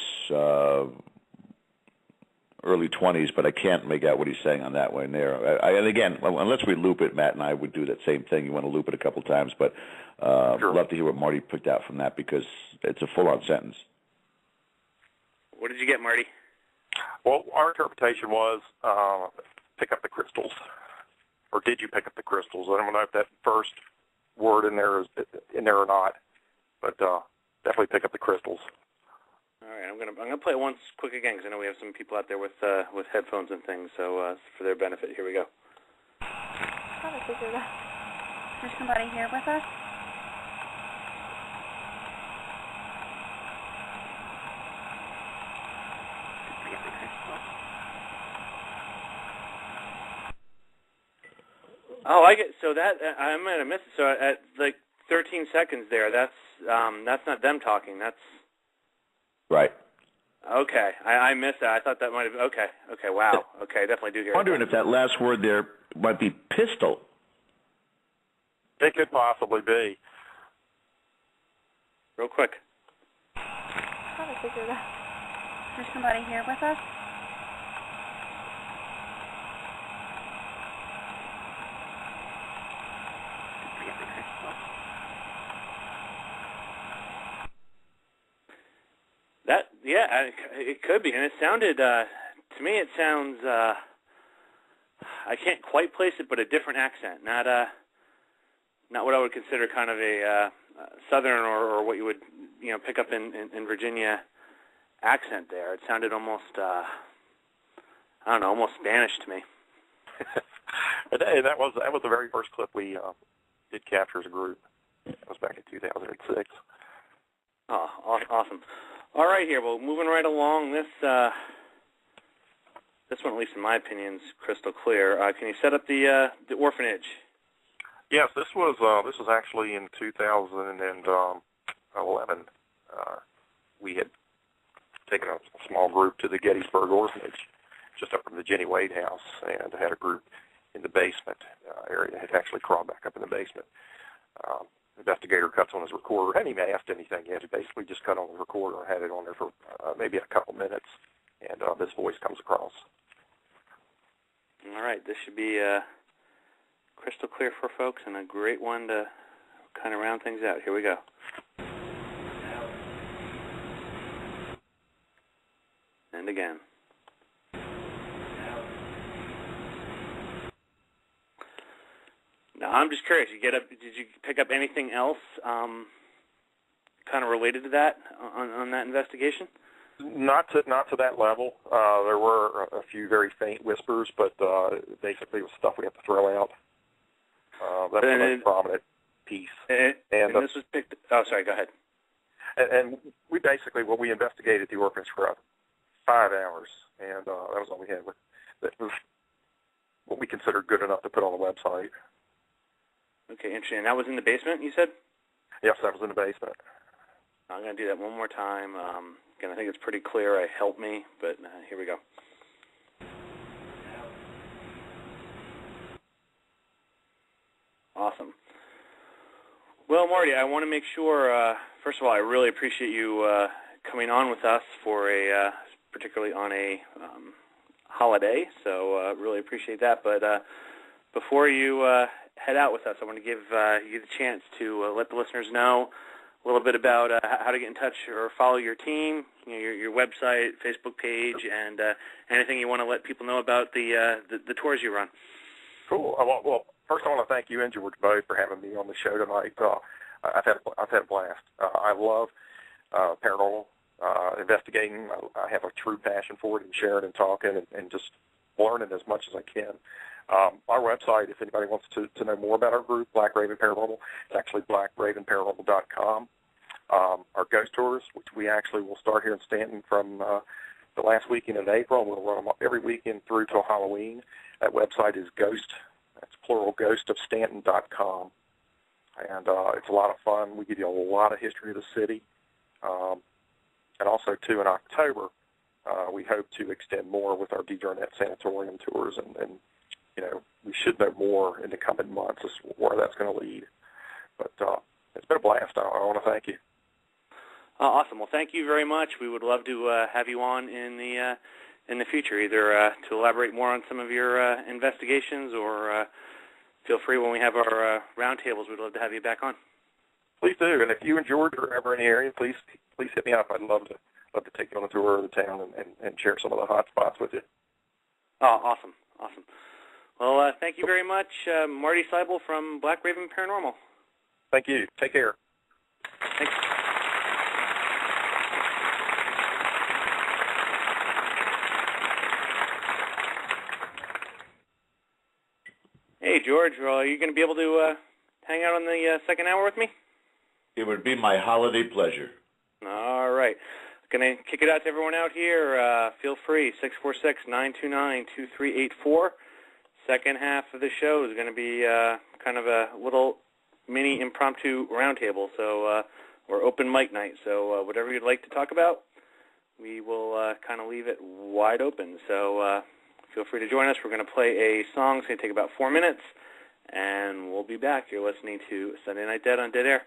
early 20s, but I can't make out what he's saying on that one there. And again, unless we loop it, Matt and I would do that same thing. You want to loop it a couple times, but Sure. love to hear what Marty picked out from that because it's a full-on sentence. What did you get, Marty? Well, our interpretation was pick up the crystals. Or did you pick up the crystals? I don't know if that first word in there is in there or not, but definitely pick up the crystals. All right, I'm gonna play it once quick again because I know we have some people out there with headphones and things, so for their benefit, here we go. There's somebody here with us. Oh, I get so that I might have missed it. So at like 13 seconds there, that's not them talking. That's Right. okay. I missed that. I thought that might have. Okay. Wow. Okay. Definitely do hear. I'm wondering if that last word there might be pistol. It could possibly be. Real quick. There's somebody here with us. That it could be, and it sounded to me. It sounds. I can't quite place it, but a different accent. Not what I would consider kind of a southern or what you would pick up in Virginia accent there. It sounded almost I don't know, almost Spanish to me. And that was the very first clip we did capture as a group. It was back in 2006. Oh, awesome. All right, here. Well, moving right along, this one, at least in my opinion, is crystal clear. Can you set up the orphanage? Yes, this was actually in 2011. We had taken a small group to the Gettysburg Orphanage, just up from the Jenny Wade house, and had a group in the basement area. Had actually crawled back up in the basement. Investigator cuts on his recorder. Hadn't even asked anything yet. He basically just cut on the recorder and had it on there for maybe a couple minutes, and this voice comes across. All right, this should be crystal clear for folks and a great one to kind of round things out. Here we go. And again. Now, I'm just curious. Did you pick up anything else kind of related to that on that investigation? Not to that level. There were a few very faint whispers, but basically it was stuff we have to throw out. That was the most prominent piece. And this was picked. Oh, sorry. Go ahead. And we basically we investigated the orphanage for 5 hours, and that was all we had. That was what we considered good enough to put on the website. Okay, interesting. And that was in the basement, you said? Yes, that was in the basement. I'm going to do that one more time. Again, I think it's pretty clear. Help me, but here we go. Awesome. Well, Marty, I want to make sure, first of all, I really appreciate you coming on with us for particularly on a holiday, so really appreciate that. But before you head out with us, I want to give you the chance to let the listeners know a little bit about how to get in touch or follow your team, your website, Facebook page, and anything you want to let people know about the tours you run. Cool. Well, first I want to thank you and George both for having me on the show tonight. I've had a blast. I love paranormal investigating. I have a true passion for it and sharing and talking and just learning as much as I can. Our website, if anybody wants to know more about our group, Black Raven Paranormal, it's actually blackravenparanormal.com. Our ghost tours, which we actually will start here in Stanton from the last weekend in April, and we'll run them every weekend through till Halloween. That website is that's plural, ghostofstanton.com. And it's a lot of fun. We give you a lot of history of the city. And also, too, in October, we hope to extend more with our DJRNet sanatorium tours, and we should know more in the coming months as where that's going to lead. But it's been a blast. I want to thank you. Awesome. Well, thank you very much. We would love to have you on in the future, either to elaborate more on some of your investigations, or feel free when we have our roundtables. We'd love to have you back on. Please do. And if you and George are ever in the area, please hit me up. I'd love to take you on a tour of the town and share some of the hot spots with you. Oh, awesome. Well, thank you very much, Marty Seibel from Black Raven Paranormal. Thank you. Take care. Thanks. Hey, George, are you going to be able to hang out on the second hour with me? It would be my holiday pleasure. All right. Going to kick it out to everyone out here. Feel free, 646-929-2384. Second half of the show is going to be kind of a little mini impromptu roundtable. So we're open mic night. So whatever you'd like to talk about, we will kind of leave it wide open. So feel free to join us. We're going to play a song. It's going to take about 4 minutes, and we'll be back. You're listening to Sunday Night Dead on Dead Air.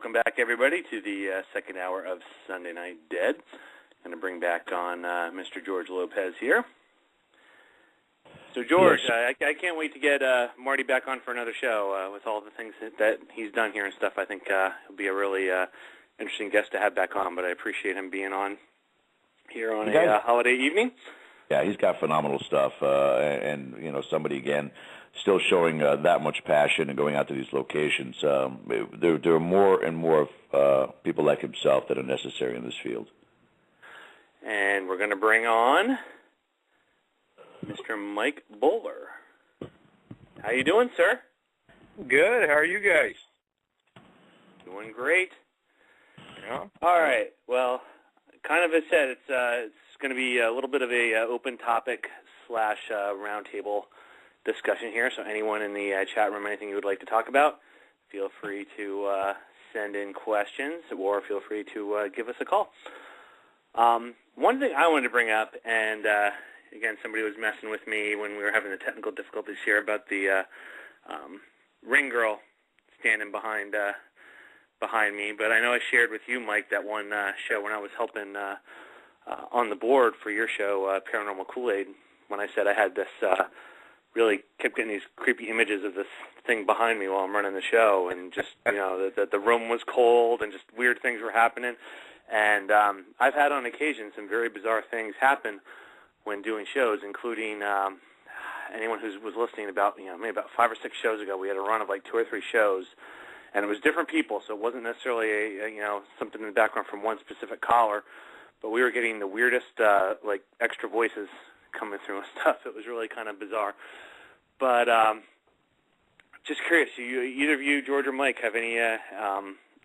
welcome back, everybody, to the second hour of Sunday Night Dead. I'm going to bring back on Mr. George Lopez here. So, George, yes. I can't wait to get Marty back on for another show with all the things that he's done here and stuff. I think he'll be a really interesting guest to have back on, but I appreciate him being on here on a holiday evening. Yeah, he's got phenomenal stuff, and somebody again still showing that much passion and going out to these locations. There are more and more people like himself that are necessary in this field. And we're going to bring on Mr. Mike Bowler. How you doing, sir? Good. How are you guys? Doing great. Yeah. All right. Well, kind of as said, it's going to be a little bit of a open topic / roundtable discussion here. So anyone in the chat room, anything you would like to talk about, feel free to send in questions or feel free to give us a call. One thing I wanted to bring up, and again, somebody was messing with me when we were having the technical difficulties here about the ring girl standing behind me. But I know I shared with you, Mike, that one show when I was helping on the board for your show, Paranormal Kool-Aid, when I said I had this really kept getting these creepy images of this thing behind me while I'm running the show, and just, that the room was cold and just weird things were happening. And I've had on occasion some very bizarre things happen when doing shows, including anyone who was listening about, maybe about 5 or 6 shows ago, we had a run of like 2 or 3 shows, and it was different people, so it wasn't necessarily something in the background from one specific caller, but we were getting the weirdest extra voices coming through and stuff. It was really kind of bizarre. But just curious, either of you, George or Mike, have any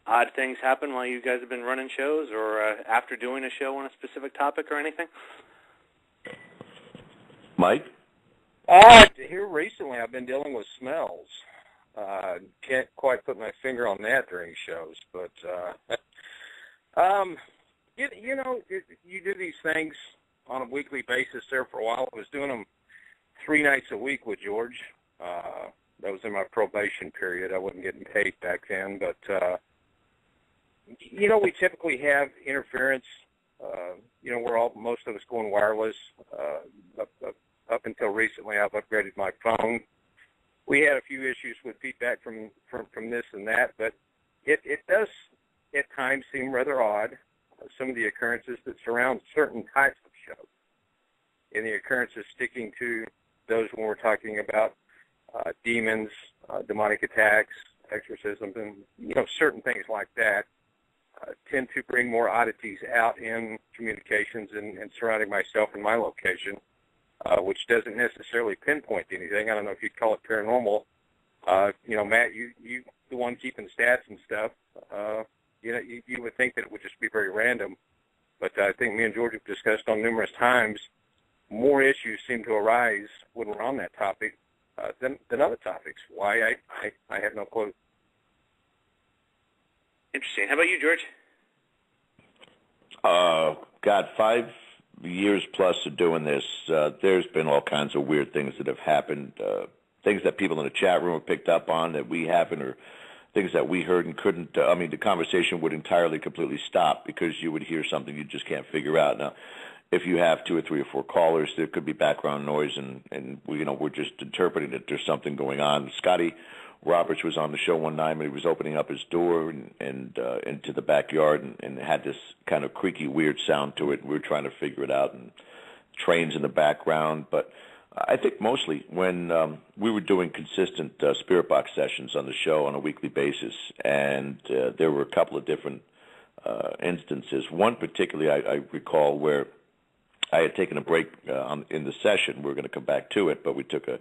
odd things happen while you guys have been running shows or after doing a show on a specific topic or anything? Mike? Here recently I've been dealing with smells. Can't quite put my finger on that during shows, but you do these things on a weekly basis there for a while. I was doing them 3 nights a week with George. That was in my probation period. I wasn't getting paid back then, but we typically have interference. We're most of us going wireless. Up until recently, I've upgraded my phone. We had a few issues with feedback from this and that, but it does at times seem rather odd, some of the occurrences that surround certain types of shows, and the occurrences sticking to those when we're talking about demons, demonic attacks, exorcisms, and certain things like that tend to bring more oddities out in communications and surrounding myself and my location, which doesn't necessarily pinpoint anything. I don't know if you'd call it paranormal. Matt, you the one keeping stats and stuff. You would think that it would just be very random, but I think me and George have discussed on numerous times, more issues seem to arise when we're on that topic than other topics. Why, I have no clue. Interesting. How about you, George? 5 years plus of doing this, there's been all kinds of weird things that have happened, things that people in the chat room have picked up on that we haven't, or things that we heard and couldn't. The conversation would entirely, completely stop because you would hear something you just can't figure out. Now, if you have 2 or 3 or 4 callers, there could be background noise, and we're just interpreting that there's something going on. Scotty Roberts was on the show one night, and he was opening up his door and into the backyard, and had this kind of creaky, weird sound to it. We were trying to figure it out, and trains in the background. But I think mostly when we were doing consistent spirit box sessions on the show on a weekly basis, and there were a couple of different instances. One particularly I recall where I had taken a break in the session. We were going to come back to it, but we took a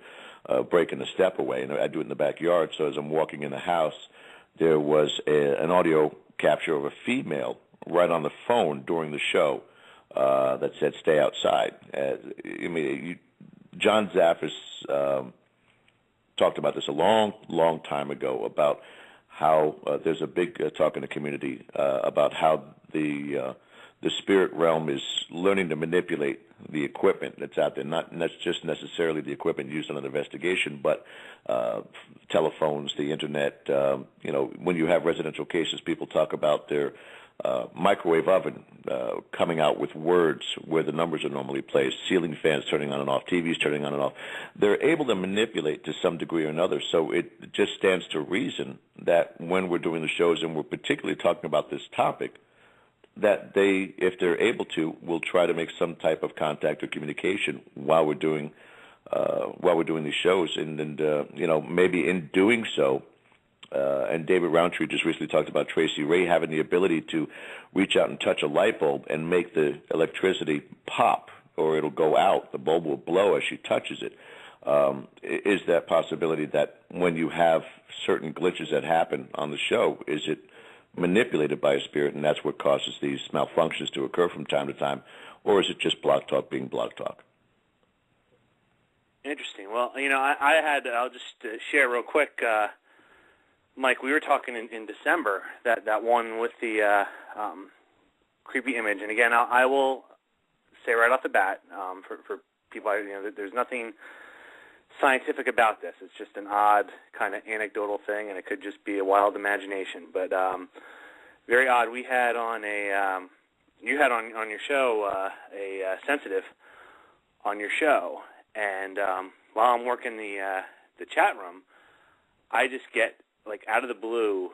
break in the step away, and I do it in the backyard. So as I'm walking in the house, there was an audio capture of a female right on the phone during the show that said, "Stay outside." John Zaffis talked about this a long, long time ago about how there's a big talk in the community about how the the spirit realm is learning to manipulate the equipment that's out there, not just necessarily the equipment used in an investigation, but telephones, the internet. When you have residential cases, people talk about their microwave oven coming out with words where the numbers are normally placed, ceiling fans turning on and off, TVs turning on and off. They're able to manipulate to some degree or another, so it just stands to reason that when we're doing the shows and we're particularly talking about this topic, that they, if they're able to, will try to make some type of contact or communication while we're doing these shows, and maybe in doing so. And David Roundtree just recently talked about Tracy Ray having the ability to reach out and touch a light bulb and make the electricity pop, or it'll go out. The bulb will blow as she touches it. Is that possibility that when you have certain glitches that happen on the show, is it manipulated by a spirit, and that's what causes these malfunctions to occur from time to time, or is it just Block Talk being Block Talk? Interesting. Well, I'll just share real quick, Mike, we were talking in December, that one with the creepy image, and again, I will say right off the bat, for people, there's nothing scientific about this. It's just an odd kind of anecdotal thing, and it could just be a wild imagination. But very odd. We had on you had on your show a sensitive on your show, and while I'm working the chat room, I just get out of the blue,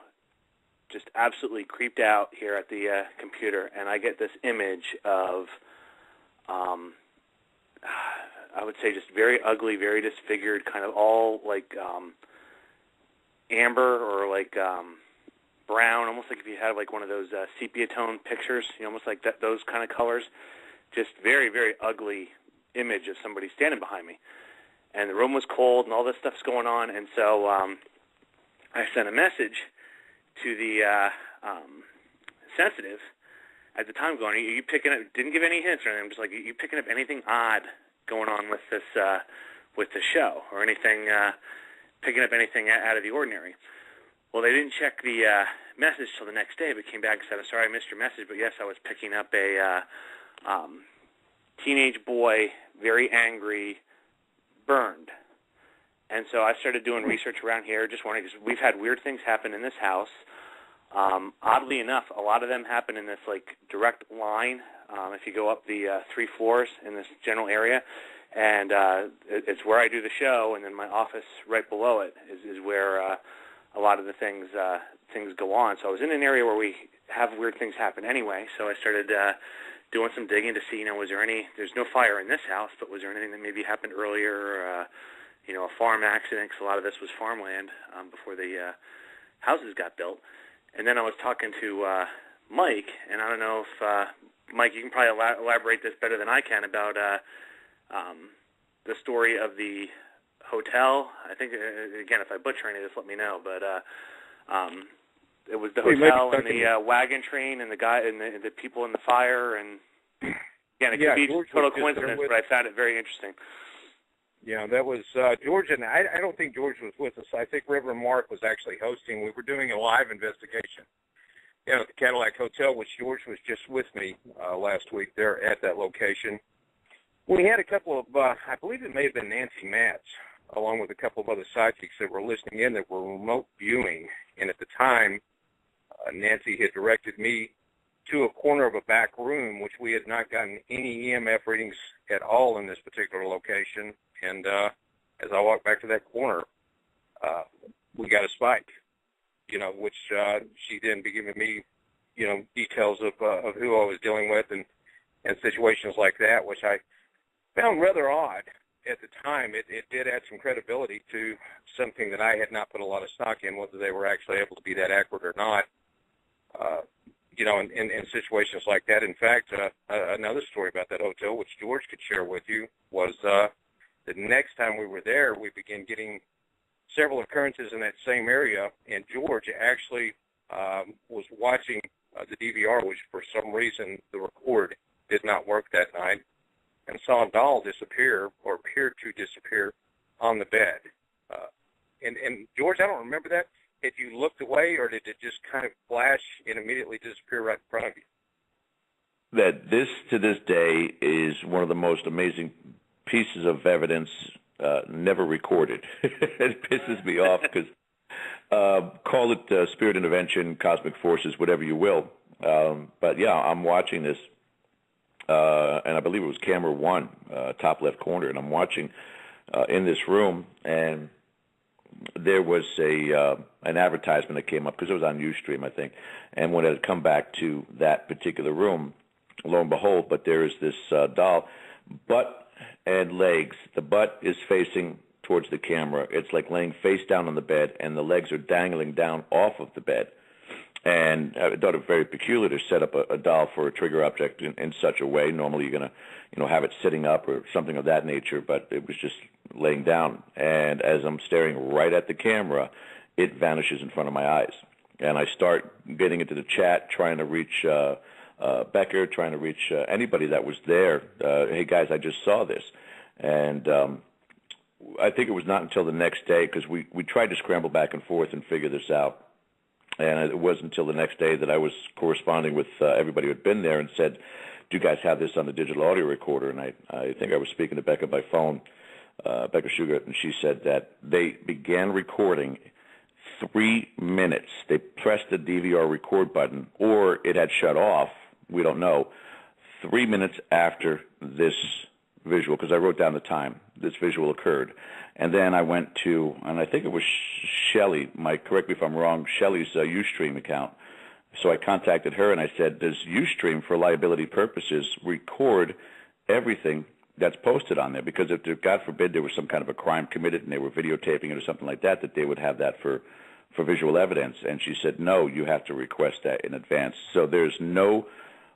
just absolutely creeped out here at the computer, and I get this image of I would say just very ugly, very disfigured, kind of all amber or brown, almost like if you had one of those sepia tone pictures, almost like those kind of colors. Just very, very ugly image of somebody standing behind me. And the room was cold and all this stuff's going on, and so I sent a message to the sensitive at the time going, are you picking up, didn't give any hints or anything, just are you picking up anything odd going on with this with the show, or anything picking up anything out of the ordinary? Well, they didn't check the message till the next day, but came back and said, I'm sorry I missed your message, but yes, I was picking up a teenage boy, very angry, burned. And so I started doing research around here, just wondering, because we've had weird things happen in this house. Oddly enough, a lot of them happen in this direct line. If you go up the 3 floors in this general area, and it's where I do the show, and then my office right below it is where a lot of the things go on. So I was in an area where we have weird things happen anyway, so I started doing some digging to see, was there there's no fire in this house, but was there anything that maybe happened earlier, a farm accident, because a lot of this was farmland before the houses got built. And then I was talking to Mike, and I don't know if, Mike, you can probably elaborate this better than I can about the story of the hotel. I think, again, if I butcher any of this, let me know. But it was the hotel and the wagon train and the guy and the people in the fire. And again, it could be total coincidence, but I found it very interesting. Yeah, that was George, and I don't think George was with us. I think Reverend Mark was actually hosting. We were doing a live investigation at the Cadillac Hotel, which George was just with me last week there at that location. We had a couple of, I believe it may have been Nancy Matz, along with a couple of other sidekicks that were listening in that were remote viewing. And at the time, Nancy had directed me to a corner of a back room, which we had not gotten any EMF readings at all in this particular location. And as I walked back to that corner, we got a spike, which she then be giving me, details of who I was dealing with and situations like that, which I found rather odd at the time. It did add some credibility to something that I had not put a lot of stock in, whether they were actually able to be that accurate or not, in situations like that. In fact, another story about that hotel, which George could share with you, was the next time we were there, we began getting several occurrences in that same area, and George actually was watching the DVR, which for some reason the record did not work that night, and saw a doll disappear, or appear to disappear, on the bed. And George, I don't remember that. Had you looked away, or did it just kind of flash and immediately disappear right in front of you? that this, to this day, is one of the most amazing pieces of evidence never recorded. It pisses me off because call it spirit intervention, cosmic forces, whatever you will. But yeah, I'm watching this, and I believe it was camera 1, top left corner, and I'm watching in this room, and there was an advertisement that came up because it was on Ustream, I think, and when it had come back to that particular room, lo and behold, but there is this doll, butt and legs. The butt is facing towards the camera. It's like laying face down on the bed, and the legs are dangling down off of the bed. And I thought it very peculiar to set up a doll for a trigger object in such a way. Normally you're going to, have it sitting up or something of that nature, but it was just laying down. And as I'm staring right at the camera, it vanishes in front of my eyes. And I start getting into the chat, trying to reach Becker, trying to reach anybody that was there. Hey, guys, I just saw this. And I think it was not until the next day, because we tried to scramble back and forth and figure this out. And it wasn't until the next day that I was corresponding with everybody who had been there and said, do you guys have this on the digital audio recorder? And I think I was speaking to Becca by phone, Becca Sugar, and she said that they began recording 3 minutes. They pressed the DVR record button, or it had shut off. We don't know. 3 minutes after this visual, because I wrote down the time this visual occurred. And then I went to, and I think it was Shelley, correct me if I'm wrong, Shelley's Ustream account. So I contacted her and I said, does Ustream, for liability purposes, record everything that's posted on there? Because if, God forbid, there was some kind of a crime committed and they were videotaping it or something like that, that they would have that for visual evidence. And she said, no, you have to request that in advance. So there's no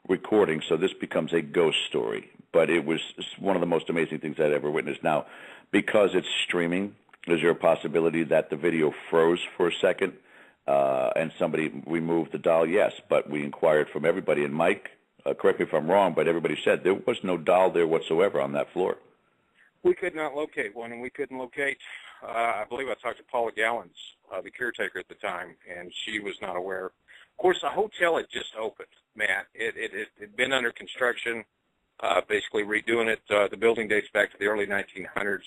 recording, so this becomes a ghost story. But it was one of the most amazing things I'd ever witnessed. Now, because it's streaming, is there a possibility that the video froze for a second and somebody removed the doll? Yes, but we inquired from everybody. And Mike, correct me if I'm wrong, but everybody said there was no doll there whatsoever on that floor. We could not locate one, and we couldn't locate, I believe I talked to Paula Gallons, the caretaker at the time, and she was not aware. Of course, the hotel had just opened, Matt. It had been under construction, basically redoing it. The building dates back to the early 1900s,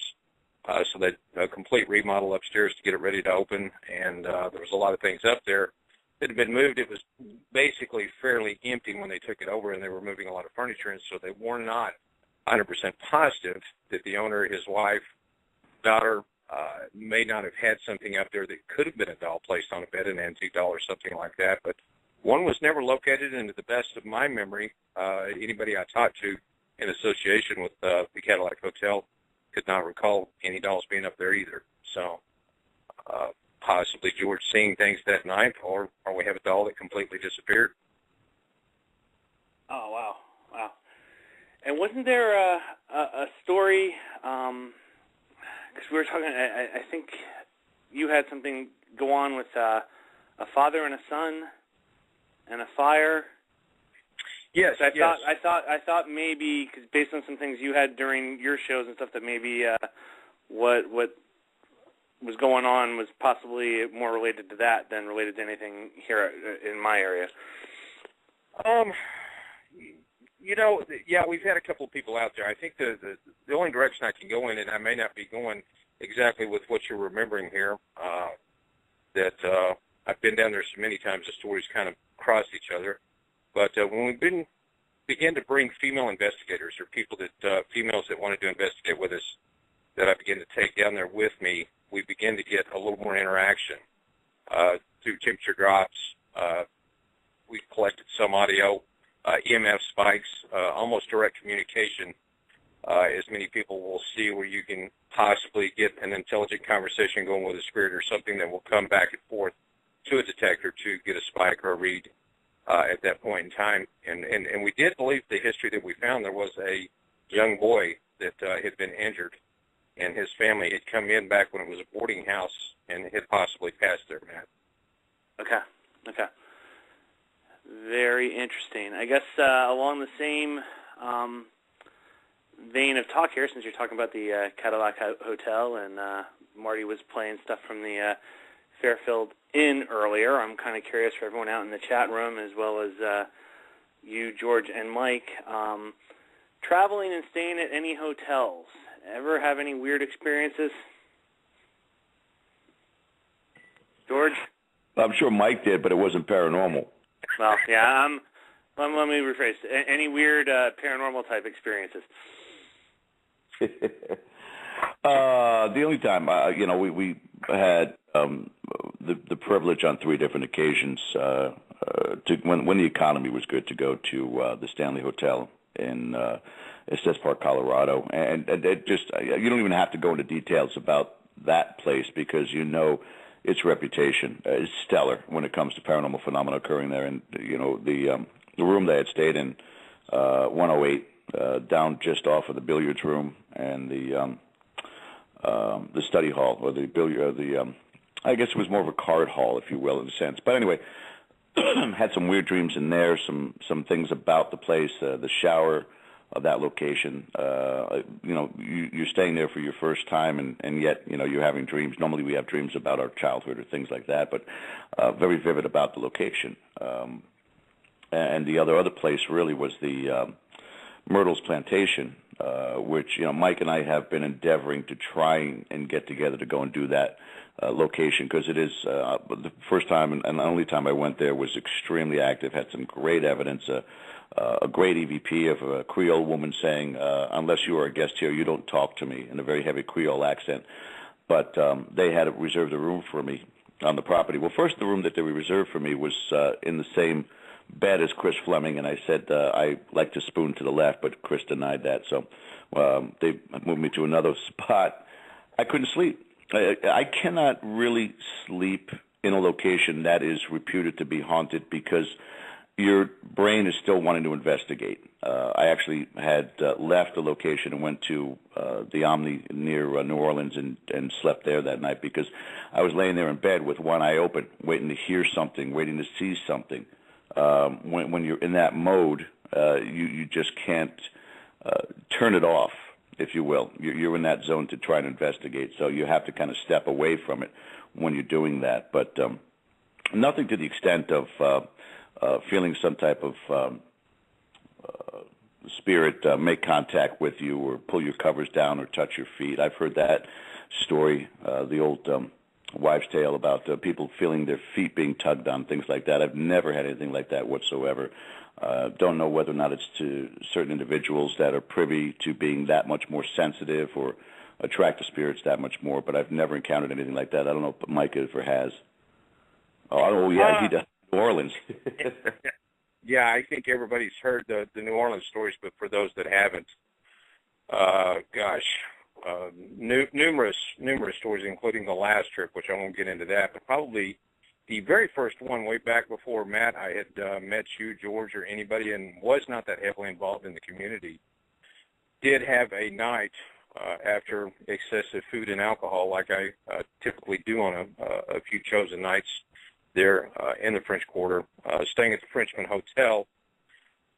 so that a complete remodel upstairs to get it ready to open, and there was a lot of things up there that had been moved. It was basically fairly empty when they took it over, and they were moving a lot of furniture, and so they were not 100% positive that the owner, his wife, daughter, may not have had something up there that could have been a doll placed on a bed, an antique doll or something like that. But one was never located, and to the best of my memory, anybody I talked to in association with the Cadillac Hotel could not recall any dolls being up there either. So possibly George seeing things that night, or we have a doll that completely disappeared. Oh, wow. Wow. And wasn't there a story, because we were talking, I think you had something go on with a father and a son and a fire. Yes, I thought maybe, because based on some things you had during your shows and stuff, that maybe what was going on was possibly more related to that than related to anything here in my area. Yeah, we've had a couple of people out there. I think the only direction I can go in, and I may not be going exactly with what you're remembering here, that I've been down there so many times, the stories kind of cross each other. But when we began to bring female investigators, or females that wanted to investigate with us, that I began to take down there with me, we began to get a little more interaction through temperature drops. We collected some audio, EMF spikes, almost direct communication, as many people will see, where you can possibly get an intelligent conversation going with a spirit or something that will come back and forth to a detector to get a spike or a read at that point in time. And we did believe the history that we found. There was a young boy that had been injured, and his family had come in back when it was a boarding house and had possibly passed there, Matt. Okay. Very interesting. I guess along the same vein of talk here, since you're talking about the Cadillac Hotel and Marty was playing stuff from the Fairfield Inn earlier, I'm kind of curious for everyone out in the chat room, as well as you, George, and Mike, traveling and staying at any hotels. Ever have any weird experiences? George? I'm sure Mike did, but it wasn't paranormal. Well, yeah, let me rephrase. Any weird paranormal type experiences? The only time, we had the privilege on 3 different occasions when the economy was good to go to the Stanley Hotel in Estes Park, Colorado, and it just you don't even have to go into details about that place because its reputation is stellar when it comes to paranormal phenomena occurring there. And the room they had stayed in, 108, down just off of the billiards room and the study hall, or the billiard, I guess it was more of a card hall, if you will, in a sense. But anyway, had some weird dreams in there, some things about the place, the shower of that location. You're staying there for your first time, and yet, you're having dreams. Normally we have dreams about our childhood or things like that, but very vivid about the location. And the other place really was the Myrtle's Plantation, which, Mike and I have been endeavoring to try and get together to go and do that location, because it is the first time and the only time I went there was extremely active, had some great evidence, a great EVP of a Creole woman saying, unless you are a guest here, you don't talk to me, in a very heavy Creole accent. But they had reserved a room for me on the property. Well, first, the room that they reserved for me was in the same bed as Chris Fleming, and I said I like to spoon to the left, but Chris denied that. So they moved me to another spot. I couldn't sleep. I cannot really sleep in a location that is reputed to be haunted because your brain is still wanting to investigate. I actually had left the location and went to the Omni near New Orleans and slept there that night because I was laying there in bed with one eye open, waiting to hear something, waiting to see something. When you're in that mode, you just can't turn it off, if you will. You're in that zone to try and investigate, so you have to kind of step away from it when you're doing that. But nothing to the extent of feeling some type of spirit make contact with you or pull your covers down or touch your feet. I've heard that story, the old wives' tale about people feeling their feet being tugged on, things like that. I've never had anything like that whatsoever. Don't know whether or not it's to certain individuals that are privy to being that much more sensitive or attract to spirits that much more, but I've never encountered anything like that. I don't know if Mike ever has. Oh yeah, he does. New Orleans. Yeah, I think everybody's heard the New Orleans stories, but for those that haven't, numerous stories, including the last trip, which I won't get into that, but probably the very first one way back before Matt, I had met you, George, or anybody, and was not that heavily involved in the community, did have a night after excessive food and alcohol, like I typically do on a few chosen nights there in the French Quarter, staying at the Frenchman Hotel.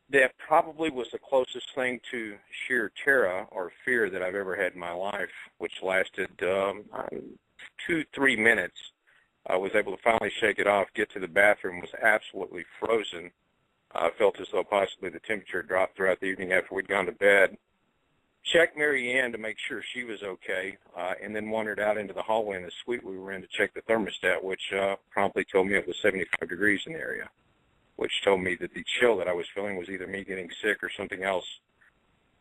That probably was the closest thing to sheer terror or fear that I've ever had in my life, which lasted 2-3 minutes. I was able to finally shake it off, get to the bathroom, was absolutely frozen. I felt as though possibly the temperature dropped throughout the evening after we'd gone to bed. Checked Mary Ann to make sure she was okay, and then wandered out into the hallway in the suite we were in to check the thermostat, which promptly told me it was 75 degrees in the area, which told me that the chill that I was feeling was either me getting sick or something else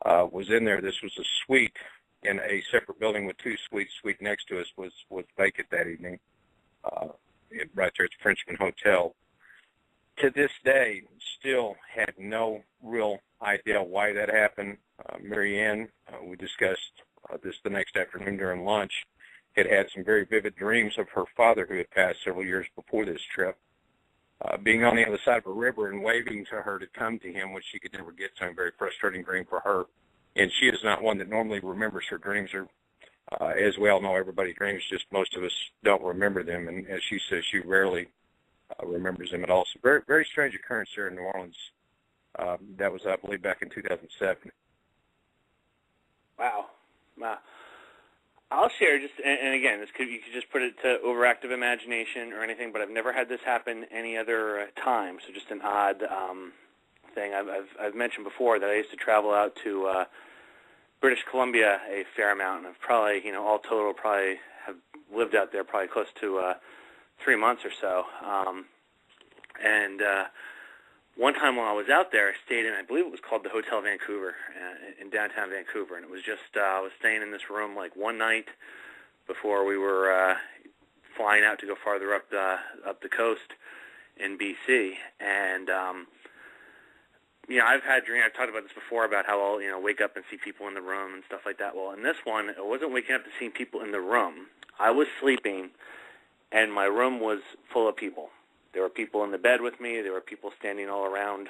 was in there. This was a suite in a separate building with 2 suites. Suite next to us was vacant that evening, right there at the Frenchman Hotel. To this day, still had no real idea why that happened. Mary Ann, we discussed this the next afternoon during lunch, had some very vivid dreams of her father who had passed several years before this trip, being on the other side of a river and waving to her to come to him, which she could never get to. A very frustrating dream for her. And she is not one that normally remembers her dreams, or as we all know, everybody dreams, just most of us don't remember them. And as she says, she rarely remembers them at all. So very, very strange occurrence there in New Orleans. That was, I believe, back in 2007. Wow. I'll share just, and again, you could just put it to overactive imagination or anything, but I've never had this happen any other time. So just an odd thing. I've mentioned before that I used to travel out to British Columbia a fair amount, and I've probably, all total, probably have lived out there probably close to 3 months or so. And one time while I was out there, I stayed in, I believe it was called the Hotel Vancouver in downtown Vancouver, and it was just, I was staying in this room like one night before we were flying out to go farther up the coast in BC, and I've had dreams. I've talked about this before about how I'll wake up and see people in the room and stuff like that. Well, in this one, it wasn't waking up to seeing people in the room. I was sleeping, and my room was full of people. There were people in the bed with me. There were people standing all around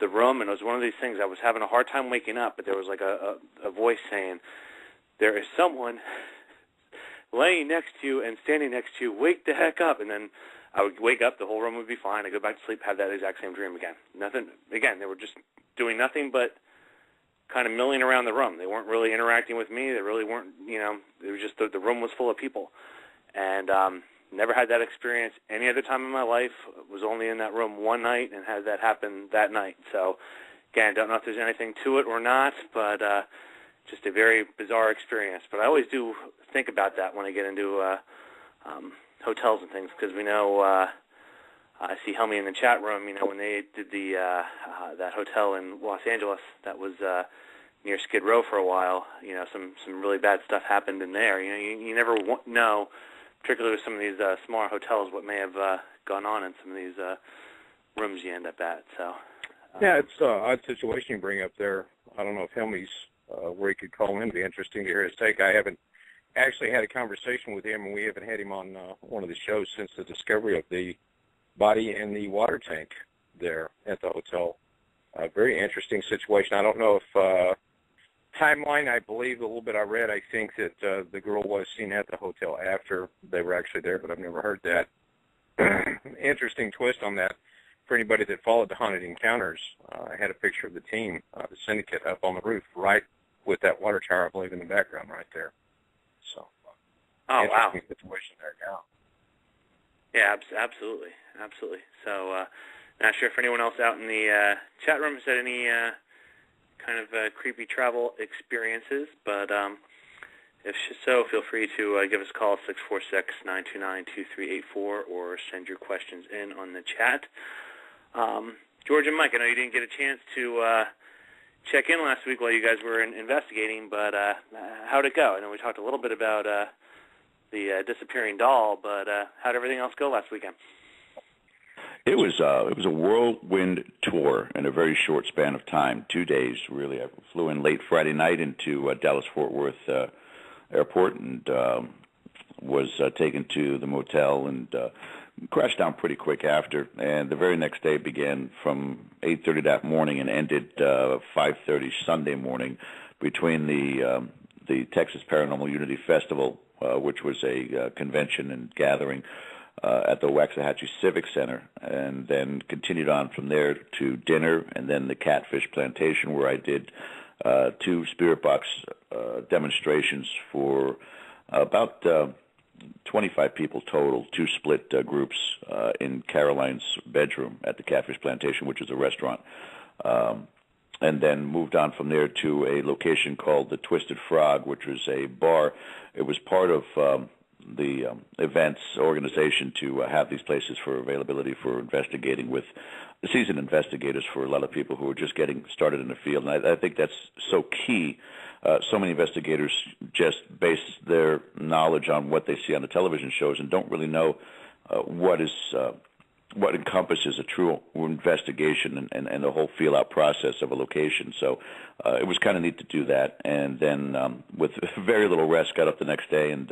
the room, and it was one of these things. I was having a hard time waking up, but there was like a voice saying, "There is someone laying next to you and standing next to you. Wake the heck up!" And then I would wake up, the whole room would be fine. I'd go back to sleep, have that exact same dream again. Nothing. Again, they were just doing nothing but kind of milling around the room. They weren't really interacting with me. They really weren't, it was just the room was full of people. And never had that experience any other time in my life. Was only in that room one night and had that happen that night. So, again, don't know if there's anything to it or not, but just a very bizarre experience. But I always do think about that when I get into hotels and things, because we know, I see Helmy in the chat room, when they did that hotel in Los Angeles that was near Skid Row for a while, some really bad stuff happened in there. You never know, particularly with some of these smaller hotels, what may have gone on in some of these rooms you end up at. So yeah, it's an odd situation you bring up there. I don't know if Helmy's where he could call in. It'd be interesting to hear his take. I haven't actually had a conversation with him, and we haven't had him on one of the shows since the discovery of the body in the water tank there at the hotel. A very interesting situation. I don't know if timeline, I believe, a little bit I read, I think that the girl was seen at the hotel after they were actually there, but I've never heard that. Interesting twist on that. For anybody that followed the Haunted Encounters, I had a picture of the team, the syndicate, up on the roof, right with that water tower, I believe, in the background right there. So, interesting situation there now. Yeah, absolutely. So, not sure if anyone else out in the chat room has had any kind of creepy travel experiences, but if so, feel free to give us a call, 646-929-2384, or send your questions in on the chat. George and Mike, I know you didn't get a chance to check in last week while you guys were investigating, but how'd it go? I know we talked a little bit about the disappearing doll, but how'd everything else go last weekend? It was a whirlwind tour in a very short span of time, 2 days really. I flew in late Friday night into Dallas-Fort Worth Airport and was taken to the motel and crashed down pretty quick after. And the very next day began from 8:30 that morning and ended 5:30 Sunday morning between the Texas Paranormal Unity Festival, which was a convention and gathering at the Waxahachie Civic Center, and then continued on from there to dinner, and then the Catfish Plantation, where I did 2 spirit box demonstrations for about 25 people total, 2 split groups in Caroline's bedroom at the Catfish Plantation, which is a restaurant. And then moved on from there to a location called the Twisted Frog, which was a bar. It was part of the events organization to have these places for availability for investigating with seasoned investigators for a lot of people who are just getting started in the field. And I think that's so key. So many investigators just base their knowledge on what they see on the television shows and don't really know what encompasses a true investigation and the whole feel-out process of a location. So it was kind of neat to do that. And then with very little rest, got up the next day and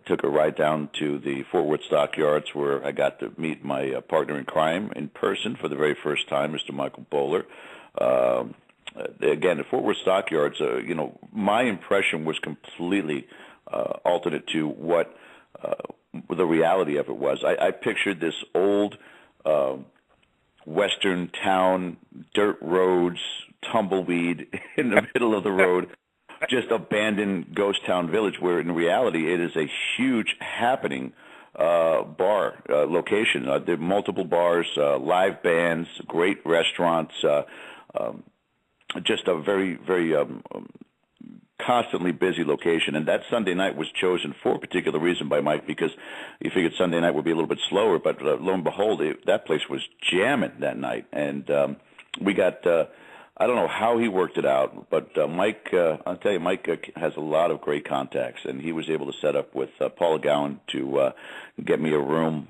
took a ride down to the Fort Worth Stockyards, where I got to meet my partner in crime in person for the very first time, Mr. Michael Bowler. Again, the Fort Worth Stockyards, my impression was completely alternate to what the reality of it was. I pictured this old western town, dirt roads, tumbleweed in the middle of the road, just abandoned ghost town village, where in reality it is a huge happening bar location. There are multiple bars, live bands, great restaurants, just a very, very constantly busy location. And that Sunday night was chosen for a particular reason by Mike, because he figured Sunday night would be a little bit slower, but lo and behold, that place was jamming that night. And we got, I don't know how he worked it out, but Mike, I'll tell you, Mike has a lot of great contacts, and he was able to set up with Paula Gowan to get me a room,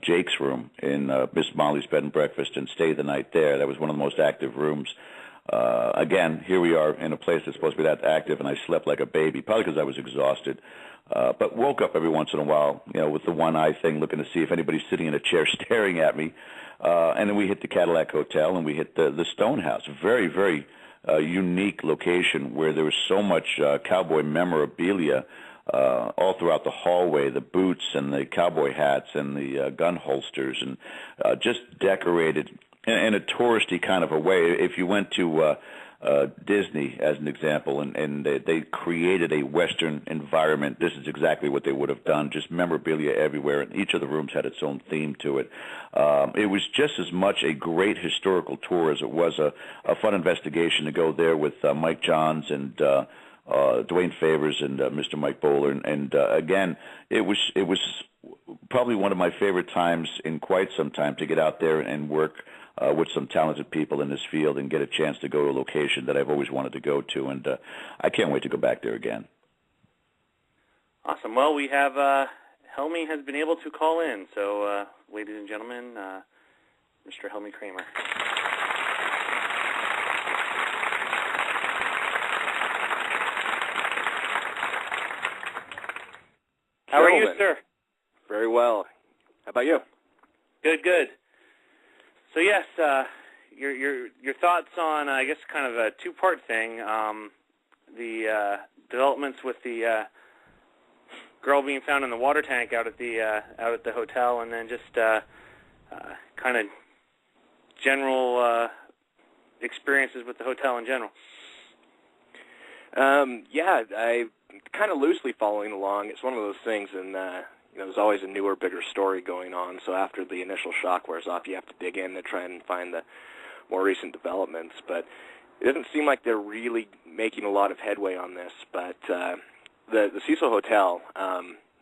Jake's room, in Miss Molly's bed and breakfast, and stay the night there. That was one of the most active rooms. Again, here we are in a place that's supposed to be that active, and I slept like a baby, probably because I was exhausted. But woke up every once in a while, with the one eye thing, looking to see if anybody's sitting in a chair staring at me. And then we hit the Cadillac Hotel, and we hit the Stone House, very, very unique location where there was so much cowboy memorabilia all throughout the hallway, the boots and the cowboy hats and the gun holsters, and just decorated in a touristy kind of a way. If you went to Disney, as an example, and they created a Western environment, this is exactly what they would have done, just memorabilia everywhere, and each of the rooms had its own theme to it. It was just as much a great historical tour as it was a fun investigation to go there with Mike Johns and Dwayne Favors and Mr. Mike Bowler. And again, it was probably one of my favorite times in quite some time to get out there and work with some talented people in this field and get a chance to go to a location that I've always wanted to go to, and I can't wait to go back there again. Awesome. Well, we have Helmy has been able to call in, so ladies and gentlemen, Mr. Helmy Kramer. How are you, sir? Very well. How about you? Good, good. So yes, your thoughts on I guess kind of a two-part thing, the developments with the girl being found in the water tank out at the hotel, and then just kind of general experiences with the hotel in general. Yeah, I kind of loosely following along. It's one of those things, and there's always a newer, bigger story going on. So after the initial shock wears off, you have to dig in to try and find the more recent developments. But it doesn't seem like they're really making a lot of headway on this. But the Cecil Hotel,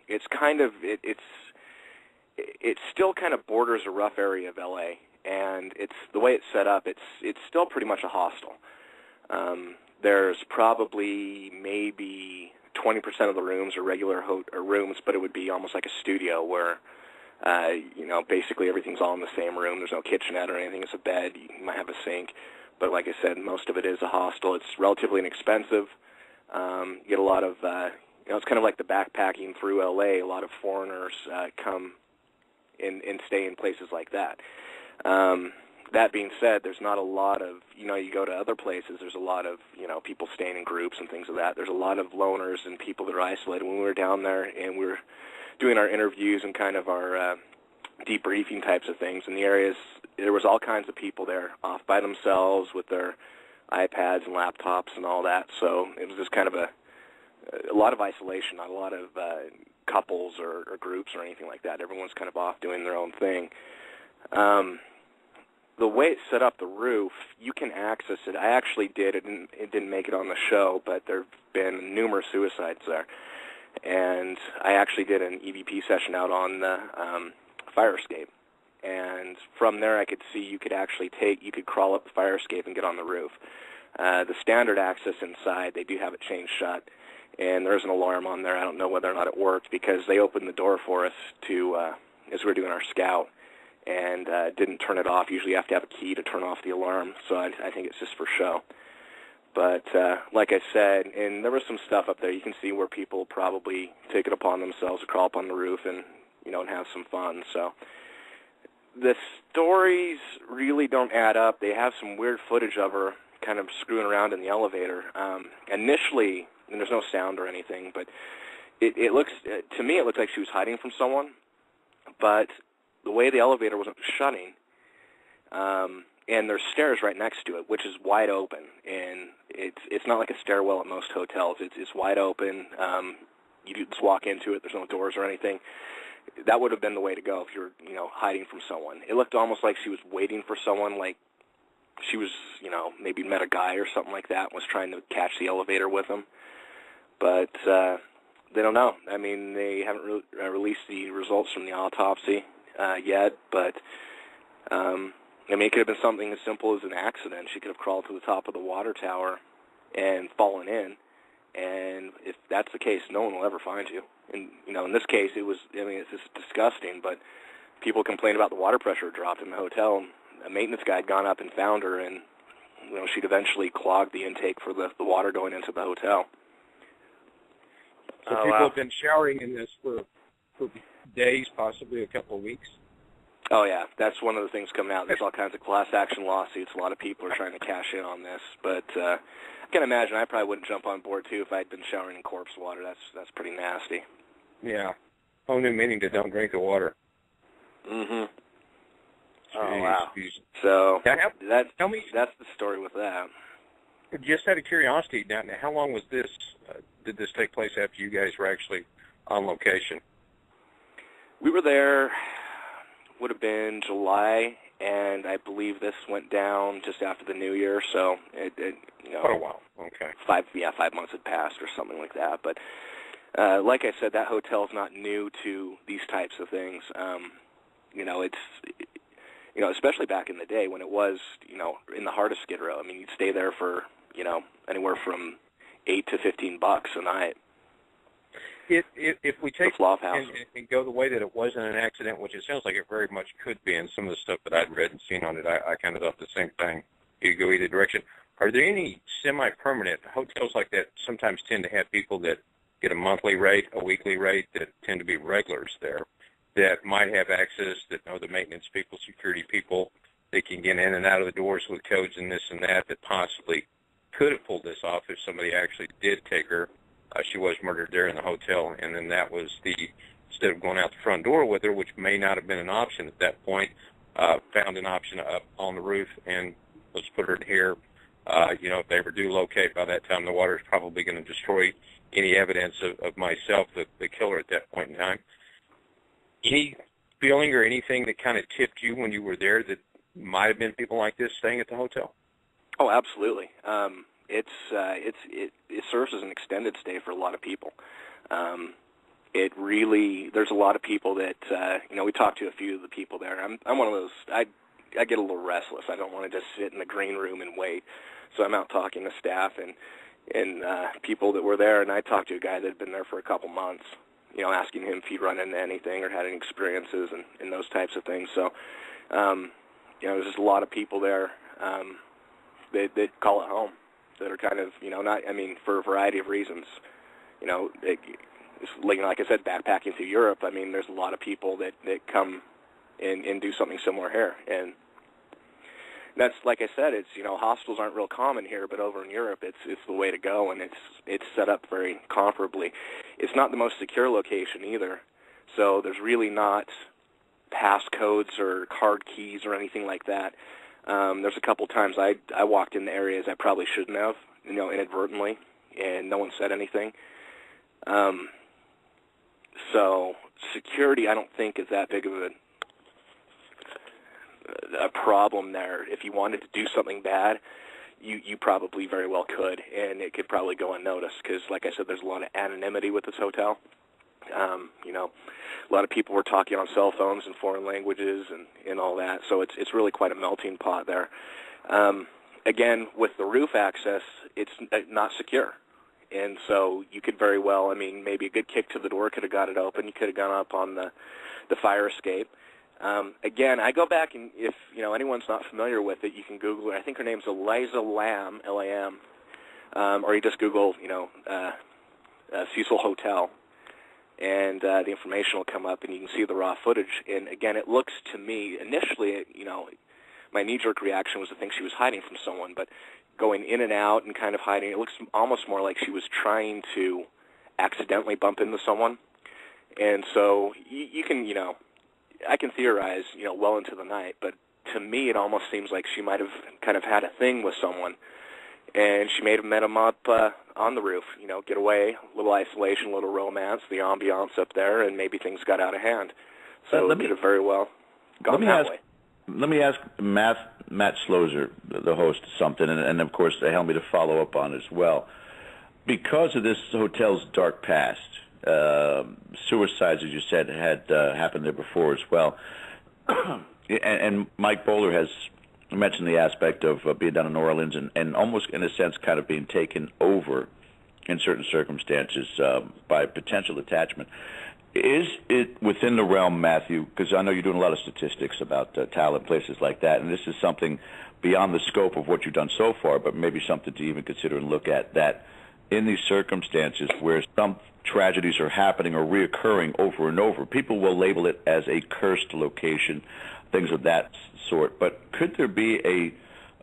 it's kind of it still kind of borders a rough area of L.A. And it's the way it's set up. It's still pretty much a hostel. There's probably maybe 20% of the rooms are regular rooms, but it would be almost like a studio where, basically everything's all in the same room. There's no kitchenette or anything. It's a bed. You might have a sink. But like I said, most of it is a hostel. It's relatively inexpensive. You get a lot of, it's kind of like the backpacking through L.A. A lot of foreigners come and stay in places like that. That being said, there's not a lot of, you go to other places, there's a lot of, people staying in groups and things like that. There's a lot of loners and people that are isolated. When we were down there and we were doing our interviews and kind of our debriefing types of things in the areas, there was all kinds of people there off by themselves with their iPads and laptops and all that. So it was just kind of a lot of isolation, not a lot of couples or groups or anything like that. Everyone's kind of off doing their own thing. The way it's set up, the roof, you can access it. I actually did. It didn't make it on the show, but there have been numerous suicides there. And I actually did an EVP session out on the fire escape. And from there I could see you could crawl up the fire escape and get on the roof. The standard access inside, they do have it chained shut. And there's an alarm on there. I don't know whether or not it worked because they opened the door for us as we were doing our scout. And didn't turn it off. Usually you have to have a key to turn off the alarm, so I think it's just for show. But like I said, and there was some stuff up there. You can see where people probably take it upon themselves to crawl up on the roof and and have some fun. So the stories really don't add up. They have some weird footage of her kind of screwing around in the elevator. Initially, and there's no sound or anything, but it looks to me it looks like she was hiding from someone, but the way the elevator wasn't shutting, and there's stairs right next to it, which is wide open, and it's not like a stairwell at most hotels. It's wide open. You just walk into it. There's no doors or anything. that would have been the way to go if you're, hiding from someone. It looked almost like she was waiting for someone, like she was, maybe met a guy or something like that and was trying to catch the elevator with him. But they don't know. I mean, they haven't released the results from the autopsy yet, but it could have been something as simple as an accident. She could have crawled to the top of the water tower and fallen in, and if that's the case, no one will ever find you. And, in this case, it's just disgusting, but people complained about the water pressure dropped in the hotel. A maintenance guy had gone up and found her, and, she'd eventually clogged the intake for the water going into the hotel. So people have been showering in this for days, possibly a couple of weeks. Oh, yeah. That's one of the things coming out. There's all kinds of class action lawsuits. A lot of people are trying to cash in on this. But I can imagine I probably wouldn't jump on board, too, if I'd been showering in corpse water. That's pretty nasty. Yeah. Whole new meaning to don't drink the water. Mm-hmm. Oh, wow. Geez. So tell me, that's the story with that. Just out of curiosity, now how long was this? Did this take place after you guys were actually on location? We were there, would have been July, and I believe this went down just after the New Year, so Quite a while. Okay. 5 months had passed or something like that. But like I said, that hotel's not new to these types of things. It's especially back in the day when it was, in the heart of Skid Row. I mean, you'd stay there for, anywhere from $8 to $15 a night. If we take and go the way that it wasn't an accident, which it sounds like it very much could be, and some of the stuff that I'd read and seen on it, I kind of thought the same thing. You could go either direction. Are there any semi-permanent hotels like that? Sometimes tend to have people that get a monthly rate, a weekly rate, that tend to be regulars there, that might have access, that know the maintenance people, security people, they can get in and out of the doors with codes and this and that possibly could have pulled this off if somebody actually did take her. She was murdered there in the hotel, and then that was instead of going out the front door with her, which may not have been an option at that point, found an option up on the roof, and let's put her in here. If they ever do locate, by that time the water is probably going to destroy any evidence of myself, the killer, at that point in time. Any feeling or anything that kind of tipped you when you were there that might have been people like this staying at the hotel? Oh, absolutely. It serves as an extended stay for a lot of people. There's a lot of people that, we talked to a few of the people there. I'm one of those, I get a little restless. I don't want to just sit in the green room and wait. So I'm out talking to staff and people that were there, and I talked to a guy that had been there for a couple months, asking him if he'd run into anything or had any experiences and those types of things. So, there's just a lot of people there that call it home, that are kind of, for a variety of reasons. Like I said, backpacking through Europe, there's a lot of people that come and do something similar here. And that's, like I said, it's, hostels aren't real common here, but over in Europe, it's the way to go, and it's set up very comparably. It's not the most secure location either, so there's really not passcodes or card keys or anything like that. There's a couple times I walked in the areas I probably shouldn't have, inadvertently, and no one said anything. So security, I don't think, is that big of a problem there. If you wanted to do something bad, you probably very well could, and it could probably go unnoticed because, like I said, there's a lot of anonymity with this hotel. A lot of people were talking on cell phones in foreign languages and all that, so it's really quite a melting pot there. Again, with the roof access, it's not secure, and so you could very well, maybe a good kick to the door could have got it open. You could have gone up on the fire escape. Again, I go back, and if anyone's not familiar with it, you can Google her. I think her name's Eliza Lamb, Lam, or you just Google, Cecil Hotel, and the information will come up, and you can see the raw footage. And again, it looks to me initially, my knee-jerk reaction was to think she was hiding from someone, but going in and out and kind of hiding, it looks almost more like she was trying to accidentally bump into someone. And so you can, I can theorize, well into the night, but to me it almost seems like she might have kind of had a thing with someone, and she may have met him up on the roof, get away, a little isolation, a little romance, the ambiance up there, and maybe things got out of hand. So it could have very well gone that way. Let me ask Matt Slozer, the host, something, and of course, help me to follow up on as well. Because of this hotel's dark past, suicides, as you said, had happened there before as well. and Mike Bowler has mentioned the aspect of being down in New Orleans and almost, in a sense, kind of being taken over in certain circumstances by potential attachment. Is it within the realm, Matthew, because I know you're doing a lot of statistics about talent, places like that, and this is something beyond the scope of what you've done so far, but maybe something to even consider and look at, that in these circumstances where some tragedies are happening or reoccurring over and over, people will label it as a cursed location, things of that sort, but could there be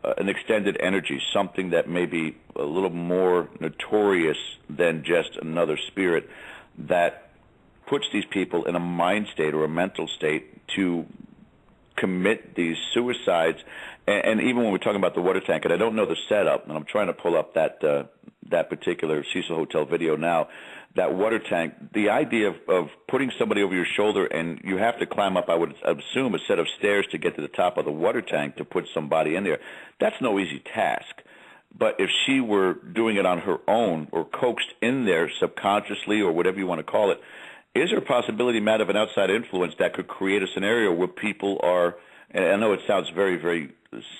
an extended energy, something that may be a little more notorious than just another spirit, that puts these people in a mind state or a mental state to commit these suicides? And even when we're talking about the water tank, and I don't know the setup, and I'm trying to pull up that particular Cecil Hotel video now, that water tank, the idea of putting somebody over your shoulder, and you have to climb up, I would assume, a set of stairs to get to the top of the water tank to put somebody in there, that's no easy task. But if she were doing it on her own or coaxed in there subconsciously or whatever you want to call it, is there a possibility, Matt, of an outside influence that could create a scenario where people are, and I know it sounds very, very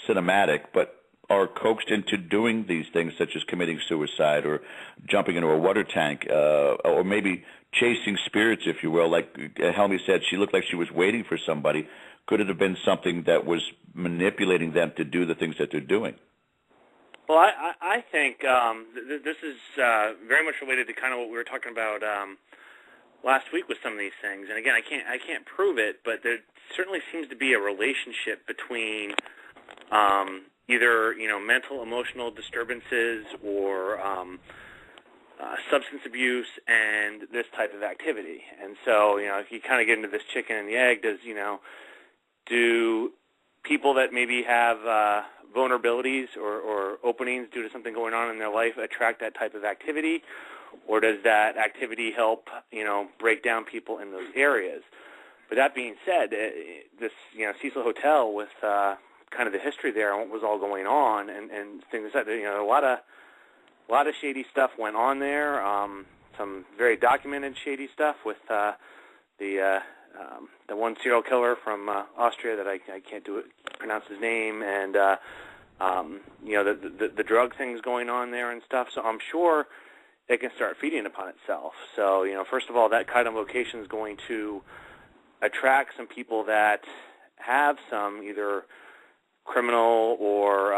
cinematic, but are coaxed into doing these things such as committing suicide or jumping into a water tank or maybe chasing spirits, if you will? Like Helmy said, she looked like she was waiting for somebody. Could it have been something that was manipulating them to do the things that they're doing? Well, I think this is very much related to kind of what we were talking about last week with some of these things. And again, I can't prove it, but there certainly seems to be a relationship between either mental, emotional disturbances or substance abuse and this type of activity. And so if you kind of get into this chicken and the egg, do people that maybe have vulnerabilities or openings due to something going on in their life attract that type of activity? Or does that activity help, break down people in those areas? But that being said, this, Cecil Hotel with kind of the history there and what was all going on and things like that, a lot of shady stuff went on there. Some very documented shady stuff with the one serial killer from Austria that I can't pronounce his name, and the drug things going on there and stuff. So I'm sure it can start feeding upon itself. So, first of all, that kind of location is going to attract some people that have some either criminal or,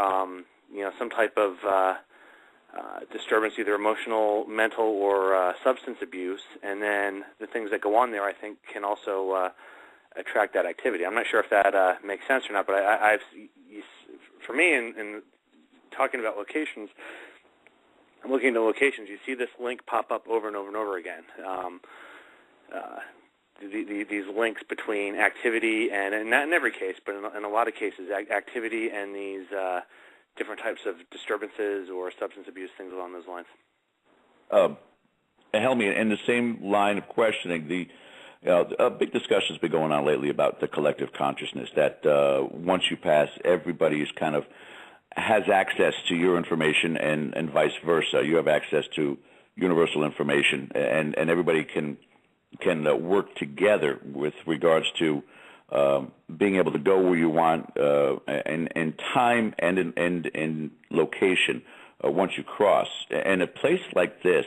some type of disturbance, either emotional, mental, or substance abuse. And then the things that go on there, I think, can also attract that activity. I'm not sure if that makes sense or not, but for me, in talking about locations, I'm looking at locations. You see this link pop up over and over and over again. These links between activity and not in every case, but in a lot of cases, activity and these different types of disturbances or substance abuse, things along those lines. Helmy, in the same line of questioning, a big discussion has been going on lately about the collective consciousness, that once you pass, everybody is kind of has access to your information and vice versa. You have access to universal information, and everybody can work together with regards to being able to go where you want in time and in location once you cross. And a place like this,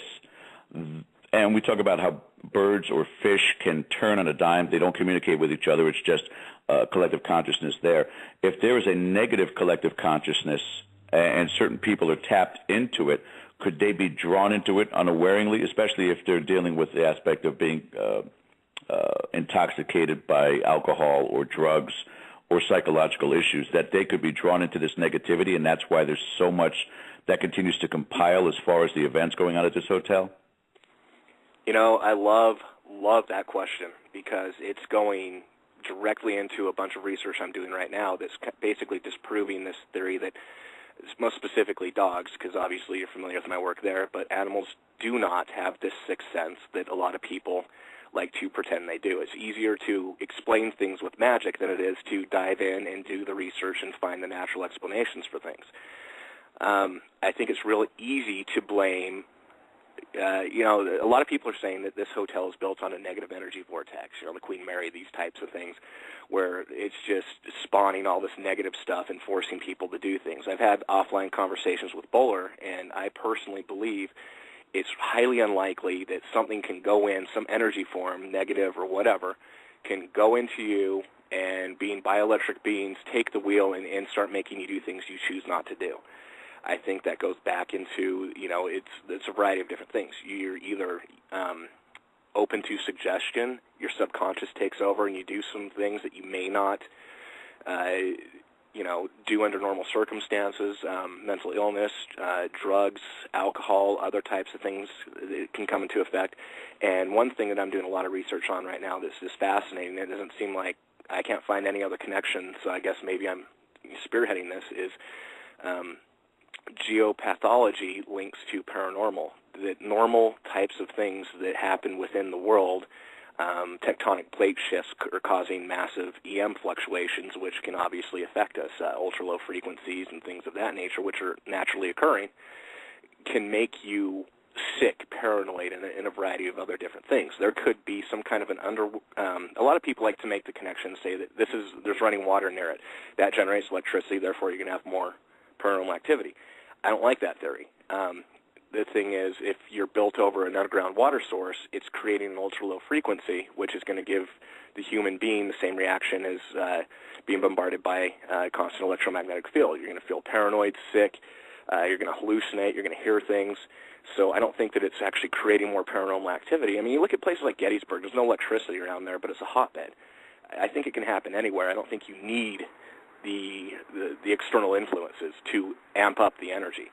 and we talk about how birds or fish can turn on a dime. They don't communicate with each other. It's just collective consciousness there. If there is a negative collective consciousness and certain people are tapped into it, could they be drawn into it unawareingly, especially if they're dealing with the aspect of being intoxicated by alcohol or drugs or psychological issues, that they could be drawn into this negativity, and that's why there's so much that continues to compile as far as the events going on at this hotel? I love that question, because it's going directly into a bunch of research I'm doing right now that's basically disproving this theory that, most specifically dogs, because obviously you're familiar with my work there, but animals do not have this sixth sense that a lot of people like to pretend they do. It's easier to explain things with magic than it is to dive in and do the research and find the natural explanations for things. I think it's really easy to blame. A lot of people are saying that this hotel is built on a negative energy vortex, the Queen Mary, these types of things, where it's just spawning all this negative stuff and forcing people to do things. I've had offline conversations with Bowler, and I personally believe it's highly unlikely that something can go in, some energy form, negative or whatever, can go into you and, being bioelectric beings, take the wheel and start making you do things you choose not to do. I think that goes back into, it's a variety of different things. You're either open to suggestion, your subconscious takes over and you do some things that you may not, do under normal circumstances, mental illness, drugs, alcohol, other types of things that can come into effect. And one thing that I'm doing a lot of research on right now that's just fascinating, it doesn't seem like I can't find any other connection, so I guess maybe I'm spearheading this, is geopathology links to paranormal, that normal types of things that happen within the world, tectonic plate shifts are causing massive EM fluctuations, which can obviously affect us. Ultra-low frequencies and things of that nature, which are naturally occurring, can make you sick, paranoid, and a variety of other different things. There could be some kind of an a lot of people like to make the connection, say that there's running water near it. That generates electricity, therefore you're going to have more paranormal activity. I don't like that theory. The thing is, if you're built over an underground water source, it's creating an ultra-low frequency, which is going to give the human being the same reaction as being bombarded by a constant electromagnetic field. You're going to feel paranoid, sick, you're going to hallucinate, you're going to hear things. So I don't think that it's actually creating more paranormal activity. I mean, you look at places like Gettysburg, there's no electricity around there, but it's a hotbed. I think it can happen anywhere. I don't think you need the external influences to amp up the energy.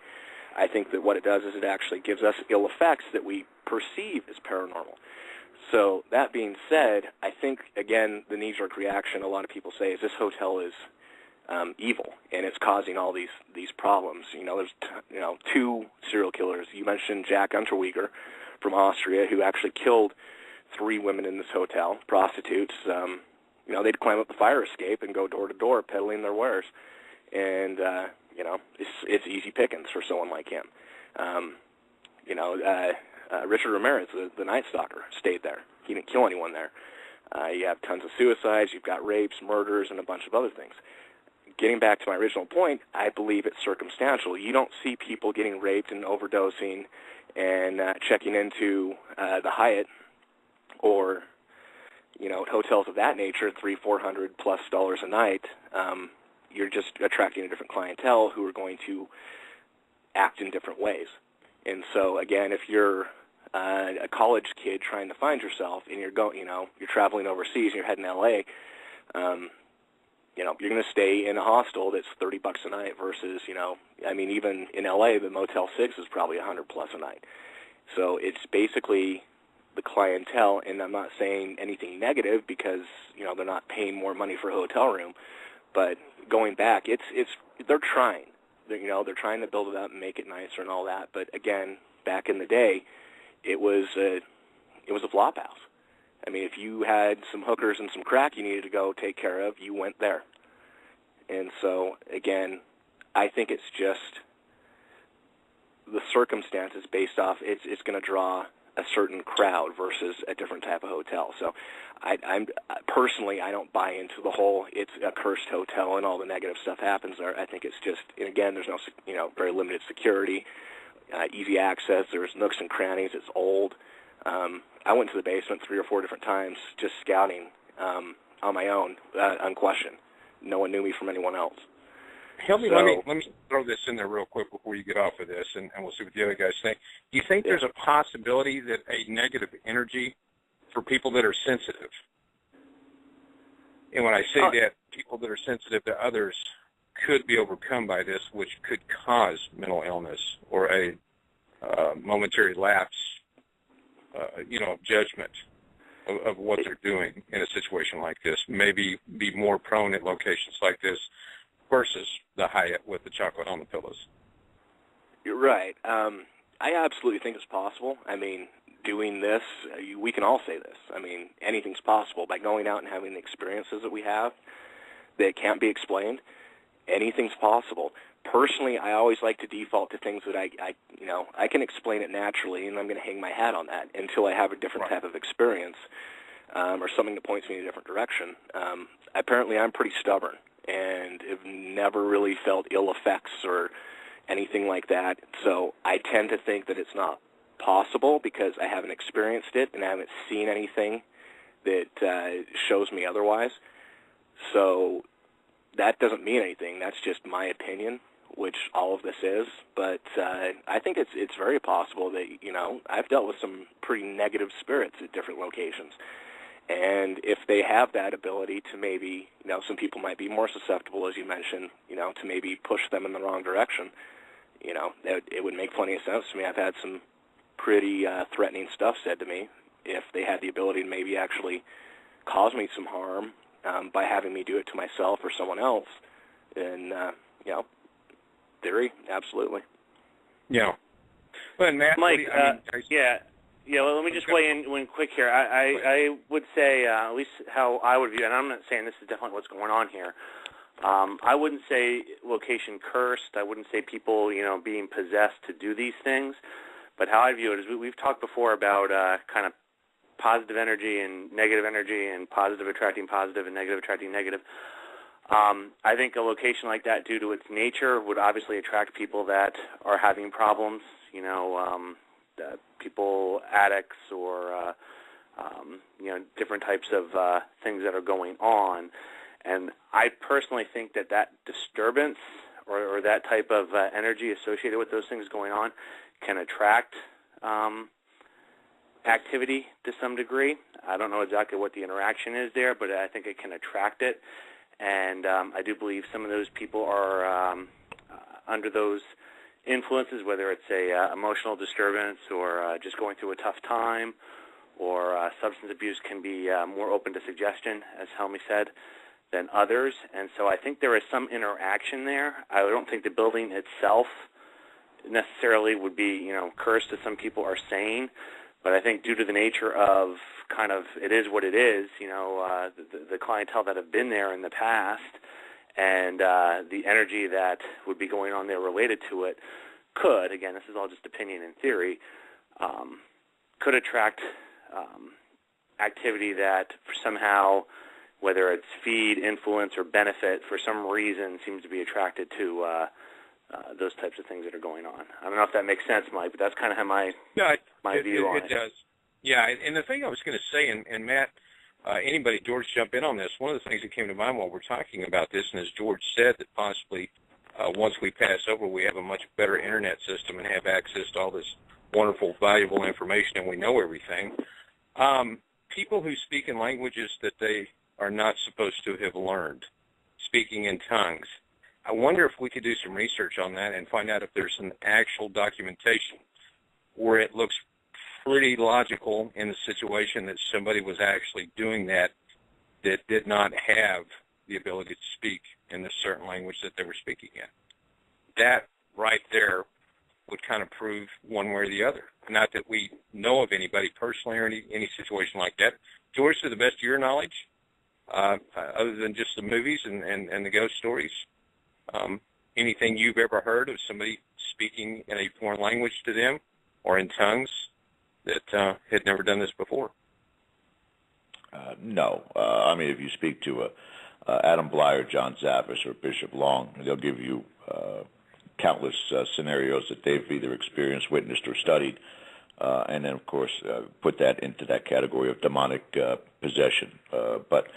I think that what it does is it actually gives us ill effects that we perceive as paranormal. So that being said, I think, again, the knee-jerk reaction a lot of people say is this hotel is evil, and it's causing all these problems. There's two serial killers. You mentioned Jack Unterweger from Austria, who actually killed 3 women in this hotel, prostitutes. They'd climb up the fire escape and go door to door peddling their wares, and it's easy pickings for someone like him. Richard Ramirez, the Night Stalker, stayed there. He didn't kill anyone there. You have tons of suicides, you've got rapes, murders, and a bunch of other things. Getting back to my original point, I believe it's circumstantial. You don't see people getting raped and overdosing and checking into the Hyatt or hotels of that nature, $300-$400+ a night. You're just attracting a different clientele who are going to act in different ways. And so, again, if you're a college kid trying to find yourself and you're traveling overseas and you're heading to LA, you're going to stay in a hostel that's $30 a night versus, even in LA, the Motel 6 is probably $100+ a night. So it's basically the clientele, and I'm not saying anything negative because, they're not paying more money for a hotel room, but going back, they're trying. They're trying to build it up and make it nicer and all that. But again, back in the day, it was a flop house. I mean, if you had some hookers and some crack you needed to go take care of, you went there. And so, again, I think it's just the circumstances based off, it's going to draw a certain crowd versus a different type of hotel. So I'm personally, I don't buy into the whole it's a cursed hotel and all the negative stuff happens there. I think it's just, and again, there's no, very limited security, easy access. There's nooks and crannies. It's old. I went to the basement 3 or 4 different times just scouting on my own, unquestioned. No one knew me from anyone else. Let me throw this in there real quick before you get off of this, and we'll see what the other guys think. Do you think there's a possibility that a negative energy for people that are sensitive, and when I say that, people that are sensitive to others could be overcome by this, which could cause mental illness or a momentary lapse, of judgment of what they're doing in a situation like this, maybe be more prone at locations like this versus the Hyatt with the chocolate on the pillows? You're right. I absolutely think it's possible. I mean, doing this, we can all say this. I mean, anything's possible. By going out and having the experiences that we have that can't be explained, anything's possible. Personally, I always like to default to things that I can explain it naturally, and I'm going to hang my hat on that until I have a different type of experience or something that points me in a different direction. Apparently, I'm pretty stubborn and have never really felt ill effects or anything like that. So I tend to think that it's not possible because I haven't experienced it and I haven't seen anything that shows me otherwise. So that doesn't mean anything. That's just my opinion, which all of this is. But I think it's very possible that, I've dealt with some pretty negative spirits at different locations. And if they have that ability to maybe, some people might be more susceptible, as you mentioned, to maybe push them in the wrong direction, it would make plenty of sense to me. I've had some pretty threatening stuff said to me. If they had the ability to maybe actually cause me some harm by having me do it to myself or someone else, then, theory, absolutely. Yeah. Well, Matt, Mike, well, let me just weigh in quick here. I would say, at least how I would view it, and I'm not saying this is definitely what's going on here. I wouldn't say location cursed. I wouldn't say people, being possessed to do these things. But how I view it is we've talked before about kind of positive energy and negative energy and positive attracting positive and negative attracting negative. I think a location like that, due to its nature, would obviously attract people that are having problems, people, addicts, or, different types of things that are going on. And I personally think that disturbance or that type of energy associated with those things going on can attract activity to some degree. I don't know exactly what the interaction is there, but I think it can attract it. And I do believe some of those people are under those influences, whether it's a emotional disturbance or just going through a tough time, or substance abuse can be more open to suggestion, as Helmy said, than others. And so I think there is some interaction there. I don't think the building itself necessarily would be, cursed, as some people are saying, but I think due to the nature of kind of it is what it is, the clientele that have been there in the past and the energy that would be going on there related to it could, again, this is all just opinion and theory, could attract activity that somehow, whether it's feed, influence, or benefit, for some reason seems to be attracted to those types of things that are going on. I don't know if that makes sense, Mike, but that's kind of how my view on it. It does. Yeah, and the thing I was going to say, and Matt, anybody, George, jump in on this. One of the things that came to mind while we're talking about this, and as George said, that possibly once we pass over, we have a much better internet system and have access to all this wonderful, valuable information, and we know everything. People who speak in languages that they are not supposed to have learned, speaking in tongues, I wonder if we could do some research on that and find out if there's an actual documentation where it looks pretty logical in the situation that somebody was actually doing that did not have the ability to speak in this certain language that they were speaking in. That right there would kind of prove one way or the other. Not that we know of anybody personally or any situation like that. George, to the best of your knowledge, other than just the movies and the ghost stories, anything you've ever heard of somebody speaking in a foreign language to them or in tongues that had never done this before? No. I mean, if you speak to Adam Bly or John Zappis or Bishop Long, they'll give you countless scenarios that they've either experienced, witnessed, or studied, and then, of course, put that into that category of demonic possession. But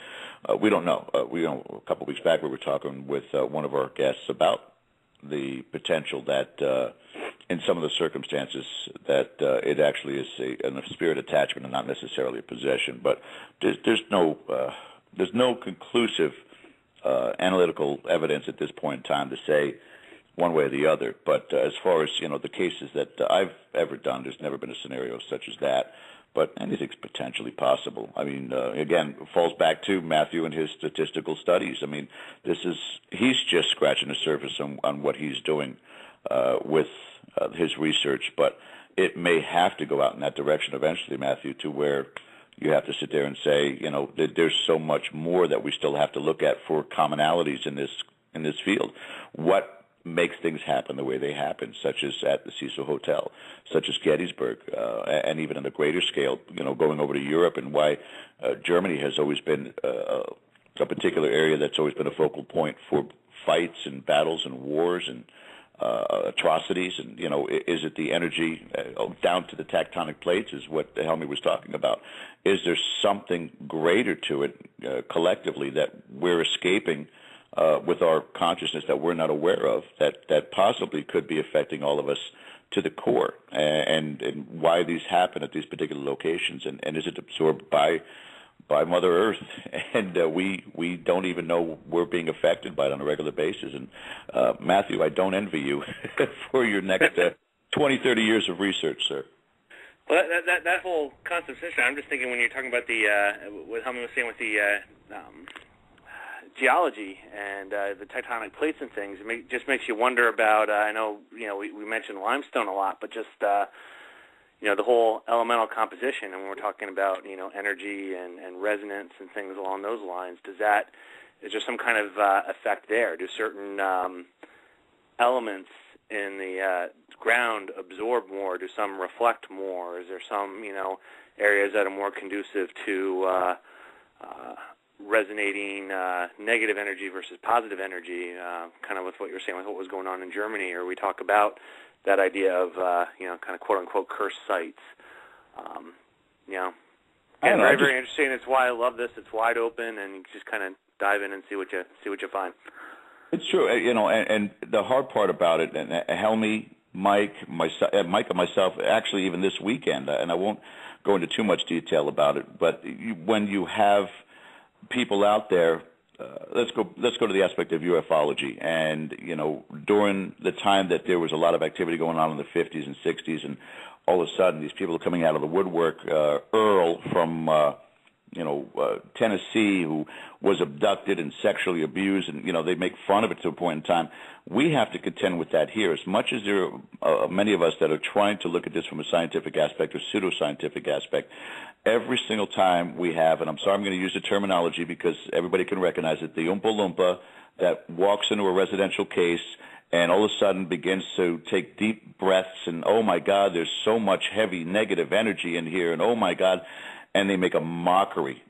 we don't know. A couple of weeks back, we were talking with one of our guests about the potential that in some of the circumstances that it actually is a spirit attachment and not necessarily a possession. But there's no conclusive analytical evidence at this point in time to say one way or the other. But as far as, the cases that I've ever done, there's never been a scenario such as that. But anything's potentially possible. I mean, again, it falls back to Matthew and his statistical studies. I mean, he's just scratching the surface on what he's doing with his research. But it may have to go out in that direction eventually, Matthew, to where you have to sit there and say, there's so much more that we still have to look at for commonalities in this field. What makes things happen the way they happen, such as at the Cecil Hotel, such as Gettysburg, and even on a greater scale, going over to Europe, and why Germany has always been a particular area that's always been a focal point for fights and battles and wars and atrocities. And, is it the energy down to the tectonic plates is what Helmy was talking about. Is there something greater to it collectively that we're escaping with our consciousness that we're not aware of, that possibly could be affecting all of us to the core, and why these happen at these particular locations, and is it absorbed by Mother Earth, and we don't even know we're being affected by it on a regular basis. And Matthew, I don't envy you for your next 20, 30 years of research, sir. Well, that whole concept system, I'm just thinking when you're talking about what Helmy was saying with the geology and the tectonic plates and things, it just makes you wonder about, I know, we mentioned limestone a lot, but just, the whole elemental composition, and when we're talking about, energy and resonance and things along those lines, is there some kind of effect there? Do certain elements in the ground absorb more? Do some reflect more? Is there some, areas that are more conducive to resonating negative energy versus positive energy, kind of with what you were saying with what was going on in Germany, or we talk about that idea of, kind of quote-unquote cursed sites. Again, very, very interesting. It's why I love this. It's wide open, and you just kind of dive in and see what you find. It's true, and the hard part about it, and Helmy, Mike and myself, actually even this weekend, and I won't go into too much detail about it, but when you have people out there, let's go to the aspect of ufology. And during the time that there was a lot of activity going on in the 50s and 60s, and all of a sudden these people are coming out of the woodwork. Earl from Tennessee, who was abducted and sexually abused, and they make fun of it to a point in time. We have to contend with that here. As much as there are many of us that are trying to look at this from a scientific aspect or pseudoscientific aspect, every single time we have, and I'm sorry I'm going to use the terminology because everybody can recognize it, the Oompa Loompa that walks into a residential case and all of a sudden begins to take deep breaths and, oh my God, there's so much heavy negative energy in here, and oh my God, and they make a mockery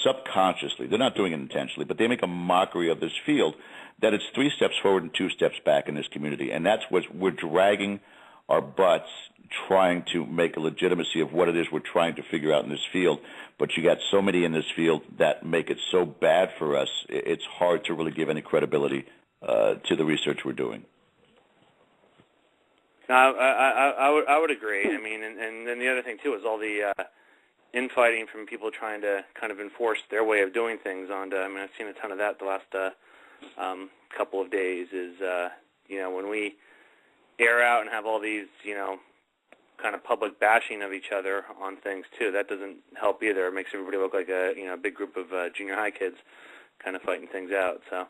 subconsciously. They're not doing it intentionally, but they make a mockery of this field, that it's 3 steps forward and 2 steps back in this community. And that's what we're dragging our butts trying to make a legitimacy of what it is we're trying to figure out in this field. But you got so many in this field that make it so bad for us, it's hard to really give any credibility to the research we're doing. I would agree. I mean, and then the other thing, too, is all the infighting from people trying to kind of enforce their way of doing things onto, I mean, I've seen a ton of that the last couple of days, is, when we air out and have all these, kind of public bashing of each other on things, too, that doesn't help either. It makes everybody look like a big group of junior high kids kind of fighting things out, so...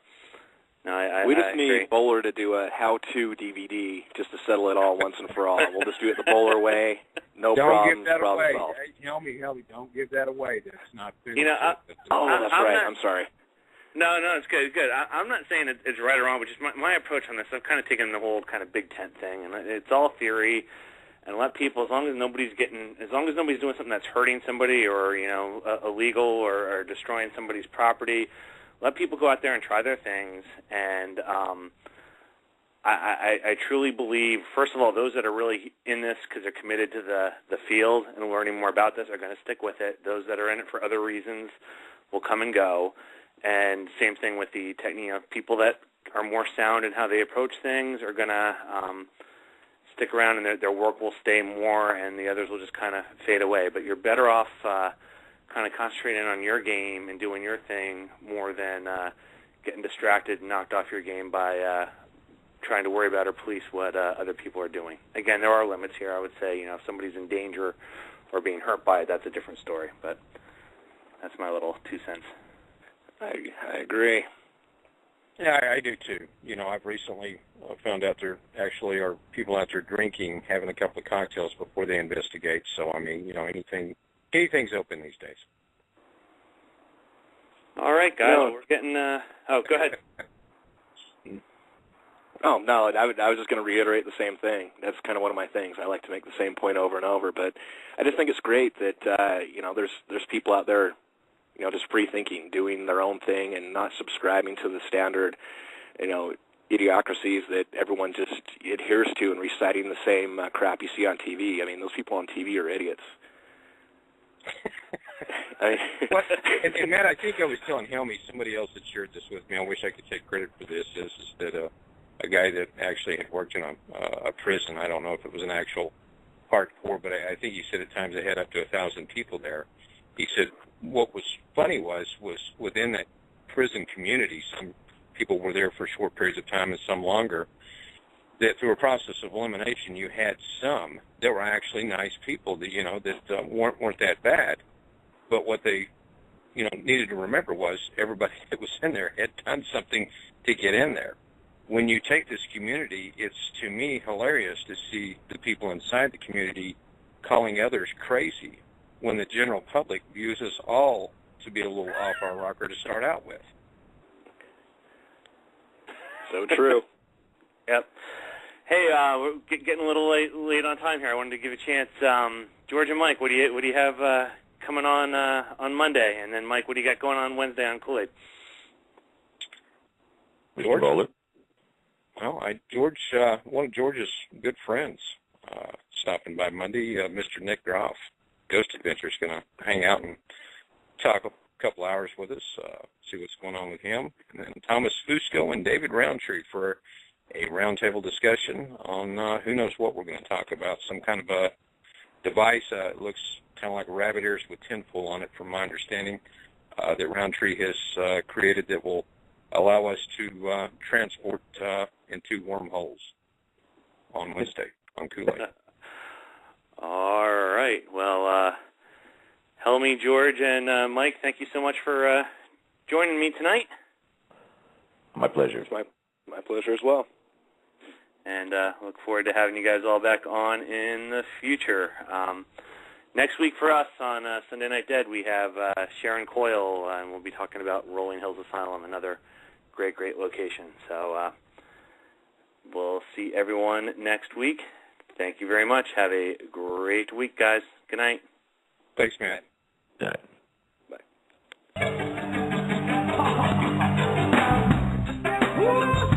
No, we just need Bowler to do a how-to DVD just to settle it all once and for all. We'll just do it the Bowler way. No problems. Don't give that problem away. solved. Hey, Helmy, don't give that away. That's not fair. That's right. I'm sorry. No, it's good. It's good. I'm not saying it's right or wrong, but just my approach on this, I've kind of taken the whole kind of big tent thing, and it's all theory. And let people, as long as nobody's doing something that's hurting somebody or illegal or destroying somebody's property. Let people go out there and try their things, and I truly believe, first of all, those that are really in this because they're committed to the field and learning more about this are going to stick with it. Those that are in it for other reasons will come and go, and same thing with the people that are more sound in how they approach things are going to stick around, and their work will stay more, and the others will just kind of fade away. But you're better off kind of concentrating on your game and doing your thing more than getting distracted and knocked off your game by trying to worry about or police what other people are doing. Again, there are limits here. I would say, if somebody's in danger or being hurt by it, that's a different story. But that's my little 2 cents. I agree. Yeah, I do too. I've recently found out there actually are people out there drinking, having a couple of cocktails before they investigate. So, I mean, anything's open these days. All right, guys, we're getting. Go ahead. Oh, no, I was just going to reiterate the same thing. That's kind of one of my things. I like to make the same point over and over, but I just think it's great that, there's people out there, just free thinking, doing their own thing and not subscribing to the standard, idiocracies that everyone just adheres to and reciting the same crap you see on TV. I mean, those people on TV are idiots. And Matt, I think I was telling Helmy, somebody else had shared this with me. I wish I could take credit for this. Is that a guy that actually had worked in a prison. I don't know if it was an actual hardcore, but I think he said at times they had up to 1,000 people there. He said what was funny was within that prison community, some people were there for short periods of time and some longer, that through a process of elimination, you had some that were actually nice people that, that weren't that bad. But what they, needed to remember was everybody that was in there had done something to get in there. When you take this community, it's, to me, hilarious to see the people inside the community calling others crazy when the general public views us all to be a little off our rocker to start out with. So true. Yep. Hey, we're getting a little late on time here. I wanted to give a chance. George and Mike, what do you have coming on Monday? And then Mike, what do you got going on Wednesday on Kool-Aid? George? Well, George, one of George's good friends, stopping by Monday. Mr. Nick Groff, Ghost Adventure, is going to hang out and talk a couple hours with us, see what's going on with him. And then Thomas Fusco and David Roundtree for a roundtable discussion on who knows what we're going to talk about. Some kind of a device. It looks kind of like rabbit ears with tinfoil on it, from my understanding, that Roundtree has created that will allow us to transport into wormholes on Wednesday on Kool-Aid. All right. Well, Helmy, George, and Mike, thank you so much for joining me tonight. My pleasure. It's my pleasure as well. And look forward to having you guys all back on in the future. Next week for us on Sunday Night Dead, we have Sharon Coyle, and we'll be talking about Rolling Hills Asylum, another great location. So we'll see everyone next week. Thank you very much. Have a great week, guys. Good night. Thanks, Matt. Good night.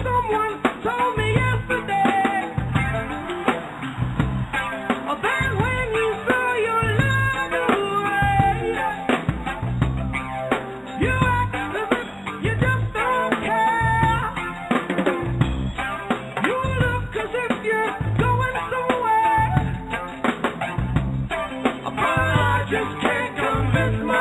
Someone told me yesterday that when you throw your love away, you act as if you just don't care. You look as if you're going somewhere, but I just can't convince myself.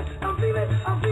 feeling, I'm feeling, I'm feeling.